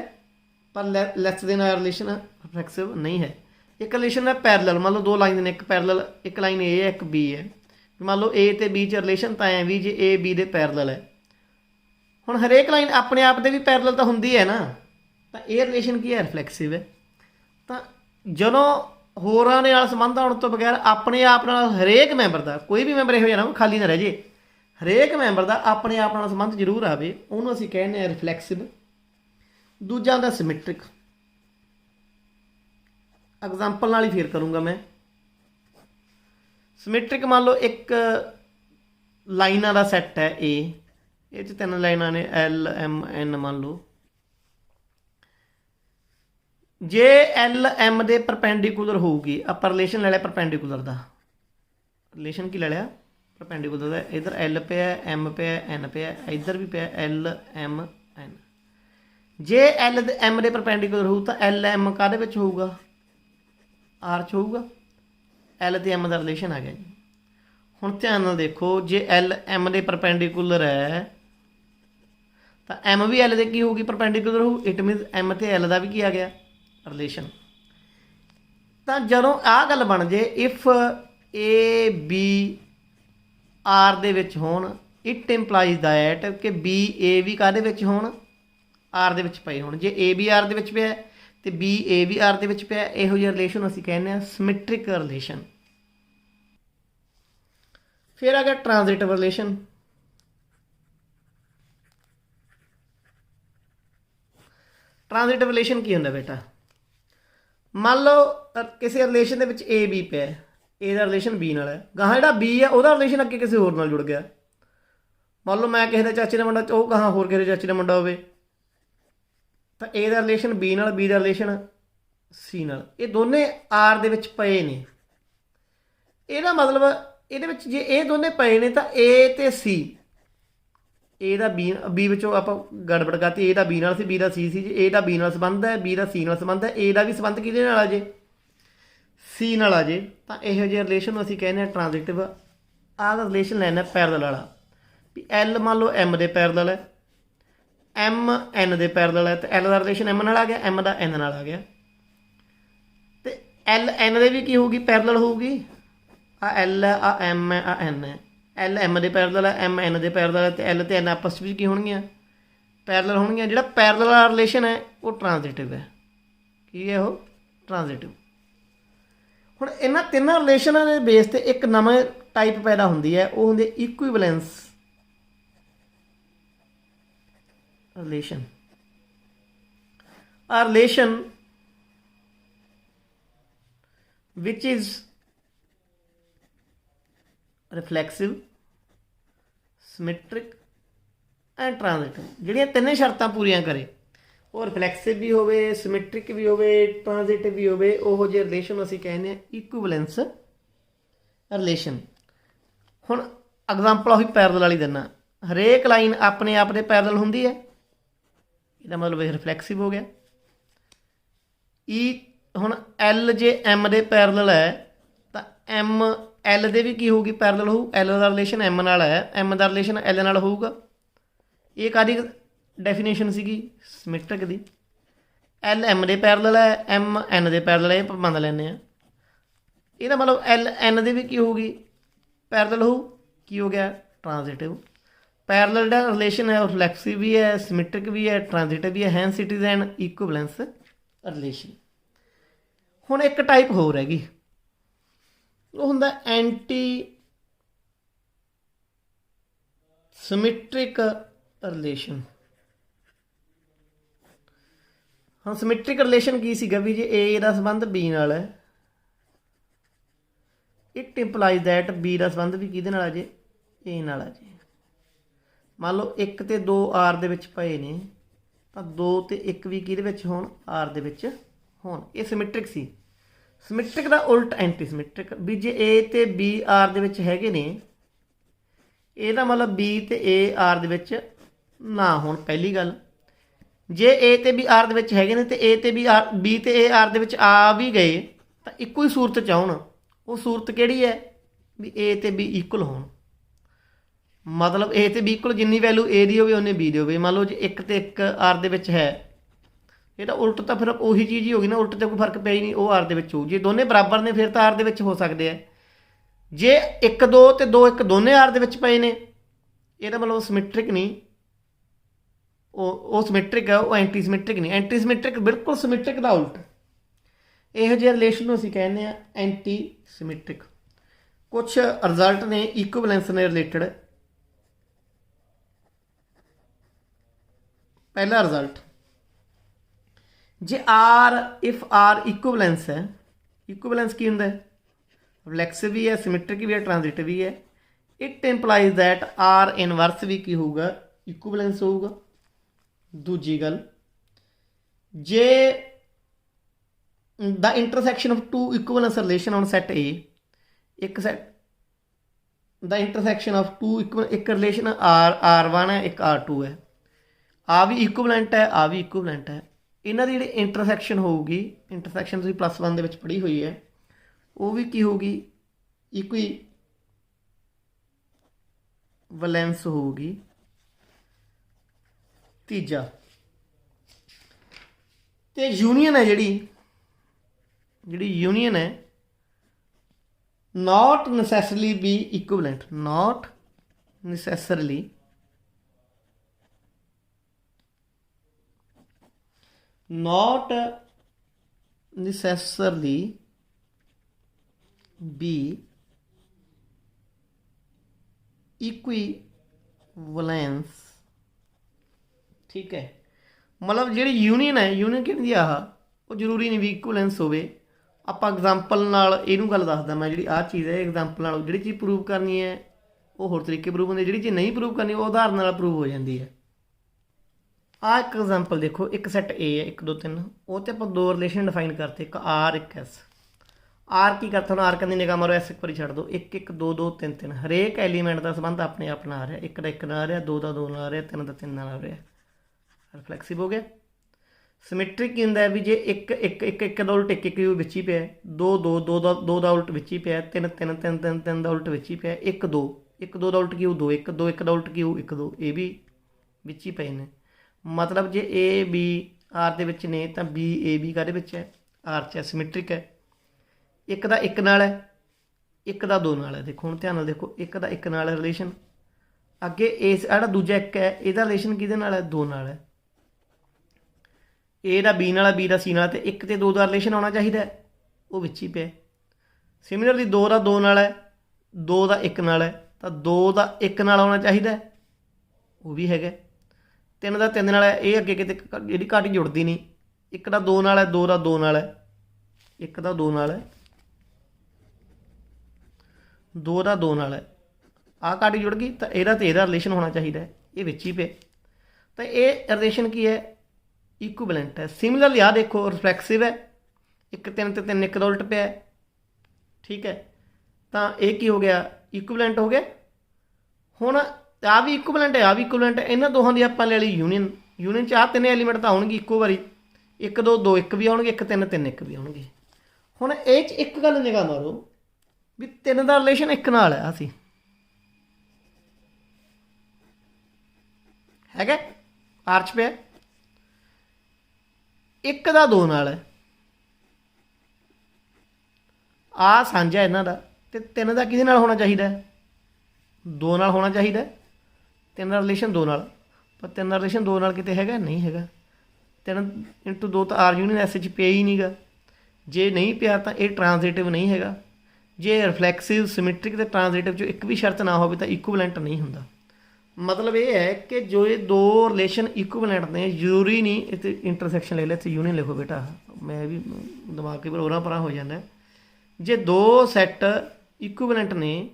ਪਰ ਲੈਸ ਦੇਨ ਵਾਲਾ ਰਿਲੇਸ਼ਨ ਰਿਫਲੈਕਸਿਵ ਨਹੀਂ ਹੈ। ਇੱਕ ਰਿਲੇਸ਼ਨ ਹੈ ਪੈਰਲਲ। ਮੰਨ ਲਓ 2 ਲਾਈਨ ਨੇ, ਇੱਕ ਪੈਰਲਲ, ਇੱਕ ਲਾਈਨ A ਹੈ, ਇੱਕ B ਹੈ। ਮੰਨ ਲਓ A ਅਤੇ B 'ਚ ਰਿਲੇਸ਼ਨ ਤਾਂ ਐ ਵੀ ਜੇ A B ਦੇ ਪੈਰਲਲ ਹੈ। ਹੁਣ ਹਰੇਕ ਲਾਈਨ ਆਪਣੇ ਆਪ ਦੇ ਵੀ ਪੈਰਲਲ ਤਾਂ ਹੁੰਦੀ ਹੈ ਨਾ, ਤਾਂ ਇਹ ਰਿਲੇਸ਼ਨ ਕੀ ਹੈ? ਰਿਫਲੈਕਸਿਵ ਹੈ। ਤਾਂ ਜਦੋਂ ਹੋਰਾਂ ਦੇ ਨਾਲ ਸੰਬੰਧ ਆਉਣ ਤੋਂ ਬਗੈਰ ਆਪਣੇ ਆਪ ਨਾਲ ਹਰੇਕ ਮੈਂਬਰ ਦਾ, ਕੋਈ ਵੀ ਮੈਂਬਰ ਇਹੋ ਜਿਹਾ ਨਾ ਖਾਲੀ ਨਾ ਰਹਿ ਜੇ, ਹਰੇਕ ਮੈਂਬਰ ਦਾ ਆਪਣੇ ਆਪ ਨਾਲ ਸੰਬੰਧ ਜ਼ਰੂਰ ਆਵੇ, ਉਹਨੂੰ ਅਸੀਂ ਕਹਿੰਦੇ ਹਾਂ ਰਿਫਲੈਕਸਿਵ। ਦੂਜਾ ਹੁੰਦਾ ਸਿਮੈਟਰਿਕ। ਐਗਜ਼ਾਮਪਲ ਨਾਲ ਹੀ ਫੇਰ ਕਰੂੰਗਾ ਮੈਂ। ਸਿਮੈਟਰਿਕ ਮੰਨ ਲਓ ਇੱਕ ਲਾਈਨਾਂ ਦਾ ਸੈੱਟ ਹੈ A, ਇਹ 'ਚ 3 ਲਾਈਨਾਂ ਨੇ L M N ਮੰਨ ਲਓ। ਜੇ ਐਲ ਐਮ ਦੇ ਪਰਪੈਂਡੀਕੂਲਰ ਹੋਊਗੀ, ਆਪਾਂ ਰਿਲੇਸ਼ਨ ਲੈ ਲਿਆ ਪਰਪੈਂਡੀਕੂਲਰ ਦਾ, ਰਿਲੇਸ਼ਨ ਕੀ ਲੈ ਲਿਆ ਪਰਪੈਂਡੀਕੂਲਰ ਦਾ। ਇੱਧਰ ਐਲ ਪਿਆ, ਐਮ ਪਿਆ, ਐਨ ਪਿਆ, ਇੱਧਰ ਵੀ ਪਿਆ ਐਲ ਐਮ ਐਨ। ਜੇ ਐਲ ਤੇ ਐਮ ਦੇ ਪਰਪੈਂਡੀਕੂਲਰ ਹੋਊ ਤਾਂ ਐਲ ਐਮ ਕਾਹਦੇ ਵਿੱਚ ਹੋਊਗਾ, ਆਰ 'ਚ ਹੋਊਗਾ। ਐਲ ਤੇ ਐਮ ਦਾ ਰਿਲੇਸ਼ਨ ਆ ਗਿਆ ਜੀ। ਹੁਣ ਧਿਆਨ ਨਾਲ ਦੇਖੋ, ਜੇ ਐਲ ਐਮ ਦੇ ਪਰਪੈਂਡੀਕੂਲਰ ਹੈ ਤਾਂ ਐਮ ਵੀ ਐਲ ਦੇ ਕੀ ਹੋਊਗੀ, ਪਰਪੈਂਡੀਕੂਲਰ ਹੋਊ। ਇਟ ਮੀਨਸ ਐਮ ਤੇ ਐਲ ਦਾ ਵੀ ਕੀ ਆ ਗਿਆ, ਰਿਲੇਸ਼ਨ। ਤਾਂ ਜਦੋਂ ਆਹ ਗੱਲ ਬਣ ਜੇ, ਇਫ ਏ ਬੀ ਆਰ ਦੇ ਵਿੱਚ ਹੋਣ, ਇਟ ਇੰਪਲਾਈਜ਼ ਦੈਟ ਕਿ ਬੀ ਏ ਵੀ ਕਾਹਦੇ ਵਿੱਚ ਹੋਣ, ਆਰ ਦੇ ਵਿੱਚ ਪਏ ਹੋਣ। ਜੇ ਏ ਵੀ ਆਰ ਦੇ ਵਿੱਚ ਪਿਆ ਤੇ ਬੀ ਏ ਵੀ ਆਰ ਦੇ ਵਿੱਚ ਪਿਆ, ਇਹੋ ਜਿਹਾ ਰਿਲੇਸ਼ਨ ਅਸੀਂ ਕਹਿੰਦੇ ਹਾਂ ਸਿਮੈਟ੍ਰਿਕ ਰਿਲੇਸ਼ਨ। ਫਿਰ ਆ ਗਿਆ ਟ੍ਰਾਂਜ਼ਿਟਿਵ ਰਿਲੇਸ਼ਨ। ਟ੍ਰਾਂਜ਼ਿਟਿਵ ਰਿਲੇਸ਼ਨ ਕੀ ਹੁੰਦਾ ਬੇਟਾ, ਮੰਨ ਲਓ ਕਿਸੇ ਰਿਲੇਸ਼ਨ ਦੇ ਵਿੱਚ ਏ ਬੀ ਪਿਆ, ਏ ਦਾ ਰਿਲੇਸ਼ਨ ਬੀ ਨਾਲ ਹੈ, ਗਾਹਾਂ ਜਿਹੜਾ ਬੀ ਹੈ ਉਹਦਾ ਰਿਲੇਸ਼ਨ ਅੱਗੇ ਕਿਸੇ ਹੋਰ ਨਾਲ ਜੁੜ ਗਿਆ। ਮੰਨ ਲਓ ਮੈਂ ਕਿਸੇ ਦੇ ਚਾਚੇ ਦਾ ਮੁੰਡਾ, ਉਹ ਗਾਹਾਂ ਹੋਰ ਕਿਸੇ ਦੇ ਚਾਚੇ ਦਾ ਮੁੰਡਾ ਹੋਵੇ, ਤਾਂ ਏ ਦਾ ਰਿਲੇਸ਼ਨ ਬੀ ਨਾਲ, ਬੀ ਦਾ ਰਿਲੇਸ਼ਨ ਸੀ ਨਾਲ, ਇਹ ਦੋਨੇ ਆਰ ਦੇ ਵਿੱਚ ਪਏ ਨੇ। ਇਹਦਾ ਮਤਲਬ ਇਹਦੇ ਵਿੱਚ ਜੇ ਇਹ ਦੋਨੇ ਪਏ ਨੇ ਤਾਂ ਏ ਤੇ ਸੀ, ਏ ਦਾ ਬੀ ਵਿੱਚੋਂ ਆਪਾਂ ਗੜਬੜ ਕਰਤੀ, ਏ ਦਾ ਬੀ ਨਾਲ ਸੀ, ਬੀ ਦਾ ਸੀ ਸੀ। ਜੇ ਏ ਦਾ ਬੀ ਨਾਲ ਸੰਬੰਧ ਹੈ, ਬੀ ਦਾ ਸੀ ਨਾਲ ਸੰਬੰਧ ਹੈ, ਏ ਦਾ ਵੀ ਸੰਬੰਧ ਕਿਹਦੇ ਨਾਲ ਆ ਜੇ, ਸੀ ਨਾਲ ਆ ਜੇ, ਤਾਂ ਇਹੋ ਜਿਹੇ ਰਿਲੇਸ਼ਨ ਨੂੰ ਅਸੀਂ ਕਹਿੰਦੇ ਹਾਂ ਟ੍ਰਾਂਜ਼ਿਟਿਵ। ਆਹ ਦਾ ਰਿਲੇਸ਼ਨ ਲੈਣਾ ਪੈਰਲਲ ਵਾਲਾ, ਵੀ ਐਲ ਮੰਨ ਲਓ ਐਮ ਦੇ ਪੈਰਲਲ ਹੈ, ਐਮ ਐਨ ਦੇ ਪੈਰਲਲ ਹੈ, ਤੇ ਐਲ ਦਾ ਰਿਲੇਸ਼ਨ ਐਮ ਨਾਲ ਆ ਗਿਆ, ਐਮ ਦਾ ਐਨ ਨਾਲ ਆ ਗਿਆ। ਤੇ ਐਲ ਐਨ ਦੇ ਵੀ ਕੀ ਹੋਊਗੀ, ਪੈਰਲਲ ਹੋਊਗੀ। ਆ ਐਲ ਹੈ, ਆ ਐਮ ਹੈ, ਆ ਐਨ ਹੈ। ਐਲ ਐਮ ਦੇ ਪੈਰਲਲ ਹੈ, ਐਮ ਐਨ ਦੇ ਪੈਰਲਲ ਹੈ, ਤੇ ਐਲ ਤੇ ਐਨ ਆਪਸ ਵਿੱਚ ਕੀ ਹੋਣਗੀਆਂ, ਪੈਰਲਲ ਹੋਣਗੀਆਂ। ਜਿਹੜਾ ਪੈਰਲਲ ਵਾਲਾ ਰਿਲੇਸ਼ਨ ਹੈ ਉਹ ਟ੍ਰਾਂਜ਼ਿਟਿਵ ਹੈ। ਕੀ ਹੈ ਉਹ, ਟ੍ਰਾਂਜ਼ਿਟਿਵ। ਹੁਣ ਇਹਨਾਂ ਤਿੰਨਾਂ ਰਿਲੇਸ਼ਨਾਂ ਦੇ ਬੇਸ ਤੇ ਇੱਕ ਨਵਾਂ ਟਾਈਪ ਪੈਦਾ ਹੁੰਦੀ ਹੈ, ਉਹ ਹੁੰਦੀ ਇਕੁਈਵੈਲੈਂਸ ਰਿਲੇਸ਼ਨ। ਆ relation which is reflexive, symmetric and transitive। ਜਿਹੜੀਆਂ ਤਿੰਨੇ ਸ਼ਰਤਾਂ ਪੂਰੀਆਂ ਕਰੇ, ਉਹ ਰਿਫਲੈਕਸਿਵ ਵੀ ਹੋਵੇ, ਸਿਮੈਟ੍ਰਿਕ ਵੀ ਹੋਵੇ, ਟ੍ਰਾਂਜ਼ਿਟਿਵ ਵੀ ਹੋਵੇ, ਉਹੋ ਜਿਹੇ ਰਿਲੇਸ਼ਨ ਨੂੰ ਅਸੀਂ ਕਹਿੰਦੇ ਹਾਂ ਇਕੁਈਵੈਲੈਂਸ ਰਿਲੇਸ਼ਨ। ਹੁਣ ਐਗਜ਼ਾਮਪਲ ਉਹੀ ਪੈਰਲਲ ਵਾਲੀ ਦਿੰਦਾ, ਹਰੇਕ ਲਾਈਨ ਆਪਣੇ ਆਪ ਦੇ ਪੈਰਲਲ ਹੁੰਦੀ ਹੈ, ਇਹਦਾ ਮਤਲਬ ਇਹ ਰਿਫਲੈਕਸਿਵ ਹੋ ਗਿਆ। ਹੁਣ ਐਲ ਜੇ ਐਮ ਦੇ ਪੈਰਲਲ ਹੈ ਤਾਂ ਐਮ ਐਲ ਦੇ ਵੀ ਕੀ ਹੋਊਗੀ, ਪੈਰਲਲ ਹੋਊ। ਐਲ ਦਾ ਰਿਲੇਸ਼ਨ ਐਮ ਨਾਲ ਹੈ, ਐਮ ਦਾ ਰਿਲੇਸ਼ਨ ਐਲ ਨਾਲ ਹੋਊਗਾ। ਇਹ ਕਾਹਦੀ ਡੈਫੀਨੇਸ਼ਨ ਸੀਗੀ, ਸਿਮੈਟ੍ਰਿਕ ਦੀ। ਐਲ ਐਮ ਦੇ ਪੈਰਲਲ ਹੈ, ਐਮ ਐਨ ਦੇ ਪੈਰਲਲ ਹੈ, ਇਹ ਆਪਾਂ ਮੰਨ ਲੈਂਦੇ ਹਾਂ। ਇਹਦਾ ਮਤਲਬ ਐਲ ਐਨ ਦੇ ਵੀ ਕੀ ਹੋਊਗੀ, ਪੈਰਲਲ ਹੋਊ। ਕੀ ਹੋ ਗਿਆ, ਟ੍ਰਾਂਜ਼ਿਟਿਵ। ਪੈਰਲਲ ਦਾ ਰਿਲੇਸ਼ਨ ਹੈ ਉਹ ਰਿਫਲੈਕਸਿਵ ਵੀ ਹੈ, ਸਿਮੈਟ੍ਰਿਕ ਵੀ ਹੈ, ਟ੍ਰਾਂਜ਼ਿਟਿਵ ਵੀ ਹੈ, hence it is an ਇਕੁਈਵੈਲੈਂਸ relation. ਹੁਣ ਇੱਕ ਟਾਈਪ ਹੋਰ ਹੈਗੀ, ਉਹ ਹੁੰਦਾ ਐਂਟੀ ਸਿਮੈਟ੍ਰਿਕ ਰਿਲੇਸ਼ਨ। ਹਾਂ, ਸਿਮੈਟ੍ਰਿਕ ਰਿਲੇਸ਼ਨ ਕੀ ਸੀਗਾ ਵੀ ਜੇ ਏ ਦਾ ਸੰਬੰਧ ਬੀ ਨਾਲ ਹੈ, ਇਟ ਇੰਪਲਾਈਜ਼ ਦੈਟ ਬੀ ਦਾ ਸੰਬੰਧ ਵੀ ਕਿਹਦੇ ਨਾਲ ਆ ਜੇ, ਏ ਨਾਲ ਆ ਜੇ। ਮੰਨ ਲਓ 1 ਤੇ 2 ਆਰ ਦੇ ਵਿੱਚ ਪਏ ਨੇ, ਤਾਂ 2 ਤੇ 1 ਵੀ ਕਿਹਦੇ ਵਿੱਚ ਹੋਣ, ਆਰ ਦੇ ਵਿੱਚ ਹੋਣ। ਇਹ ਸਿਮੈਟ੍ਰਿਕ ਸੀ। ਸਿਮੈਟ੍ਰਿਕ ਦਾ ਉਲਟ ਐਂਟੀ ਸਿਮੈਟ੍ਰਿਕ, ਵੀ ਜੇ ਏ ਤੇ ਬੀ ਆਰ ਦੇ ਵਿੱਚ ਹੈਗੇ ਨੇ, ਇਹਦਾ ਮਤਲਬ ਬੀ ਤੇ ਏ ਆਰ ਦੇ ਵਿੱਚ ਨਾ ਹੋਣ, ਪਹਿਲੀ ਗੱਲ। ਜੇ ਏ ਤੇ ਬੀ ਆਰ ਦੇ ਵਿੱਚ ਹੈਗੇ ਨੇ ਤੇ ਏ ਤੇ ਬੀ ਤੇ ਏ ਆਰ ਦੇ ਵਿੱਚ ਆ ਵੀ ਗਏ ਤਾਂ ਇੱਕੋ ਹੀ ਸੂਰਤ 'ਚ ਆਉਣ। ਉਹ ਸੂਰਤ ਕਿਹੜੀ ਹੈ, ਵੀ ਏ ਤੇ ਬੀ ਇਕੁਅਲ ਹੋਣ। ਮਤਲਬ ਏ ਤੇ ਬੀ ਇਕੁਅਲ, ਜਿੰਨੀ ਵੈਲੂ ਏ ਦੀ ਹੋਵੇ ਉਨੀ ਬੀ ਦੀ ਹੋਵੇ। ਮੰਨ ਲਓ ਜੇ 1 ਤੇ 1 ਆਰ ਦੇ ਵਿੱਚ ਹੈ, ਇਹ ਤਾਂ ਉਲਟ ਤਾਂ ਫਿਰ ਉਹੀ ਚੀਜ਼ ਹੀ ਹੋ ਗਈ ਨਾ, ਉਲਟ 'ਤੇ ਕੋਈ ਫਰਕ ਪਿਆ ਹੀ ਨਹੀਂ, ਉਹ ਆਰ ਦੇ ਵਿੱਚ ਹੋਊ। ਜੇ ਦੋਨੇ ਬਰਾਬਰ ਨੇ ਫਿਰ ਤਾਂ ਆਰ ਦੇ ਵਿੱਚ ਹੋ ਸਕਦੇ ਆ। ਜੇ 1 2 ਤੇ 2 1 ਦੋਨੇ ਆਰ ਦੇ ਵਿੱਚ ਪਏ ਨੇ, ਇਹਦਾ ਮਤਲਬ ਸਿਮੈਟ੍ਰਿਕ ਨਹੀਂ, ਉਹ ਸਿਮੈਟ੍ਰਿਕ ਹੈ, ਉਹ ਐਂਟੀ ਸਿਮੈਟ੍ਰਿਕ ਨਹੀਂ। ਐਂਟੀ ਸਿਮੈਟ੍ਰਿਕ ਬਿਲਕੁਲ ਸਿਮੈਟ੍ਰਿਕ ਦਾ ਉਲਟ। ਇਹੋ ਜਿਹੇ ਰਿਲੇਸ਼ਨ ਨੂੰ ਅਸੀਂ ਕਹਿੰਦੇ ਹਾਂ ਐਂਟੀ ਸਿਮੈਟ੍ਰਿਕ। ਕੁਛ ਰਿਜ਼ਲਟ ਨੇ ਇਕੁਈਵੈਲੈਂਸ ਨੇ ਰਿਲੇਟਡ। ਪਹਿਲਾ result, J R if R ਇਕੁਈਵੈਲੈਂਸ ਹੈ, ਇਕੁਈਵੈਲੈਂਸ ਕੀ ਹੁੰਦਾ ਹੈ, ਰਿਫਲੈਕਸਿਵ ਵੀ ਹੈ, ਸਿਮੈਟ੍ਰਿਕ ਵੀ ਹੈ, ਟ੍ਰਾਂਜ਼ਿਟਿਵ ਵੀ ਹੈ। It implies that R inverse ਵੀ ਕੀ ਹੋਊਗਾ, ਇਕੁਈਵੈਲੈਂਸ ਹੋਊਗਾ। ਦੂਜੀ ਗੱਲ, ਜੇ the intersection of two equivalence relation on set A, एक set the intersection of two एक रिलेशन R1 है, एक R2 है, आ भी इक्विवेलेंट है, आ भी इक्विवेलेंट है। इन्हों की जी इंटरसैक्शन होगी, इंटरसैक्शन तुसीं +1 दे विच पढ़ी हुई है, वो भी की होगी, इक्वी वैलेंस होगी। तीजा तो यूनीयन है, जी यूनीयन है, not necessarily be equivalent, not necessarily be equivalence. ठीक है, मतलब जी यूनीयन है, यूनीयन कहती आह वो जरूरी नहीं भी इक्विवेलेंस होवे। आप एग्जाम्पल नाल इहनूं गल दसदा मैं, जी आ चीज़ है एग्जाम्पल नाल जी चीज़ प्रूव करनी है वो होर तरीके प्रूव होंदी, जी चीज़ नहीं प्रूव करनी वो उदाहरण नाल प्रूव हो जाती है। आ एक एग्जाम्पल देखो, एक सैट ए है 1 2 3, वो तो आप 2 रिलेशन डिफाइन करते, एक R एक S। आर की करता हूँ, आर कहते निगाह मारो, S एक बार छड़ दो, 1 1 2 2 3 3, हरेक एलीमेंट का संबंध अपने आप नाल आ रहा, 1 का 1 नाल आ रहा, 2 का 2 नाल आ रहा, 3 का 3 नाल आ रहा, रिफ्लैक्सिव हो गया। सिमिट्रिक की है भी जे एक एक एक एक का उल्ट एक एक विच ही पे, 2 2 2 का उल्ट विच ही पे, 3 3 3 3 3 का उल्ट विच ही पे, 1 2 1 2 का उल्ट क्यू 2 1 2 1 का उल्ट क्यू 1 2, ये भी विच ही पे ने। मतलब जे ए बी आर दे विच ने तो बी ए बी काहदे विच है, आर च है, सिमिट्रिक है। एक का 1 नाल है, एक का 2 नाल है। देखो हुण ध्यान नाल देखो, एक का 1 नाल है रिलेशन, अगे इस जिहड़ा दूजा 1 है इहदा रिलेशन किहदे नाल है, 2 नाल है। ए दा बी नाल, बी दा सी नाल, तो 1 ते 2 का रिलेशन आना चाहिए, वो विच ही पे। सिमिलरली 2 का 2 नाल है, 2 का 1 नाल है, तो 2 का 1 नाल आना चाहिए, वो भी है। 3 का 3 नाल है, ये अगे किते जी घट जुड़ती नहीं। 1 का 2 नाल है, 2 का 2 नाल है, 1 का 2 नाल है, 2 का 2 नाल है, आ घट जुड़ गई, तो यदा तो यदा रिलेशन होना चाहिए, ये विच ही पे। तो ये रिलेशन की है, इक्विवेलेंट है। सिमिलरली आ देखो रिफ्लैक्सिव है, 1 3 ते 3 1 का उल्ट पे है। ठीक है, तो ये की हो गया, इक्विवेलेंट हो गया। हुण आ भी इक्विवेलेंट है, आ भी इक्विवेलेंट है, इन्होंने दोहां दी आपां ले ली यूनीयन। यूनीयन च आ 3 एलीमेंट तो आउणगे इक्को वारी, 1 2 2 1 भी आउणगे, 1 3 3 1 भी आउणगे। हुण ये च एक गल निगाह मारो भी 3 का रिलेशन 1 नाल है, असी है आर्च पे, 1 का 2 नाल है, आ सांझा इन्हां दा, ते 3 का किहदे नाल होना चाहिए, 2 नाल होना चाहिए। 3 का रिलेशन 2 नाल, पर 3 का रिलेशन 2 नाल किते हैगा, नहीं हैगा। 3 × 2 तो आर यूनीयन एस च पिया ही नहीं गा, जे नहीं पिया तो ये ट्रांजिटिव नहीं हैगा। जे रिफ्लैक्सिव सिमिट्रिक ते ट्रांजिटिव जो एक भी शर्त ना हो तो इक्विवेलेंट नहीं होंदा। मतलब ये है कि जो ये 2 रिलेशन इक्विवेलेंट ने, जरूरी नहीं इतने इंटरसैक्शन ले लो, इतने यूनीयन लिखो बेटा, मैं भी दिमाग के प्रोग्राम परा हो जाता। जे 2 सैट इक्विवेलेंट ने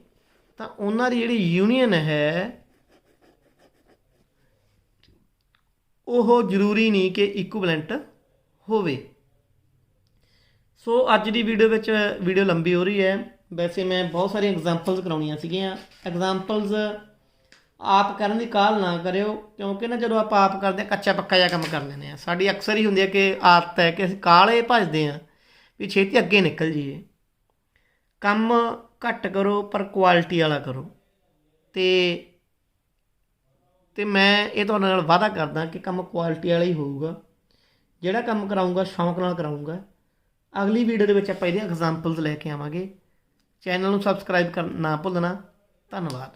तो उन्होंने जी यूनीयन है वो जरूरी नहीं कि इक्विवेलेंट होवे। सो अज की वीडियो लंबी हो रही है। वैसे मैं बहुत सारी एग्जाम्पल्स कराउणियां सीगियां, एग्जाम्पल्स आप करने की काल ना करियो, क्योंकि ना जो आप करते हैं कच्चा पक्का जहा काम कर लें, साड़ी अक्सर ही होंगी है कि आदत है कि असीं काले भजते हैं भी छेती अगे निकल जाइए। काम घट करो पर क्वालिटी वाला करो। तो मैं ये तुहाडे नाल वादा करदा कि काम क्वालिटी वाला ही होऊगा। जिहड़ा काम कराऊँगा शौक नाल कराऊँगा। अगली वीडियो दे विच आपां इहदीआं एग्जाम्पल्स लैके आवांगे। चैनल नूं सबसक्राइब करना ना भुल्लना। धन्नवाद।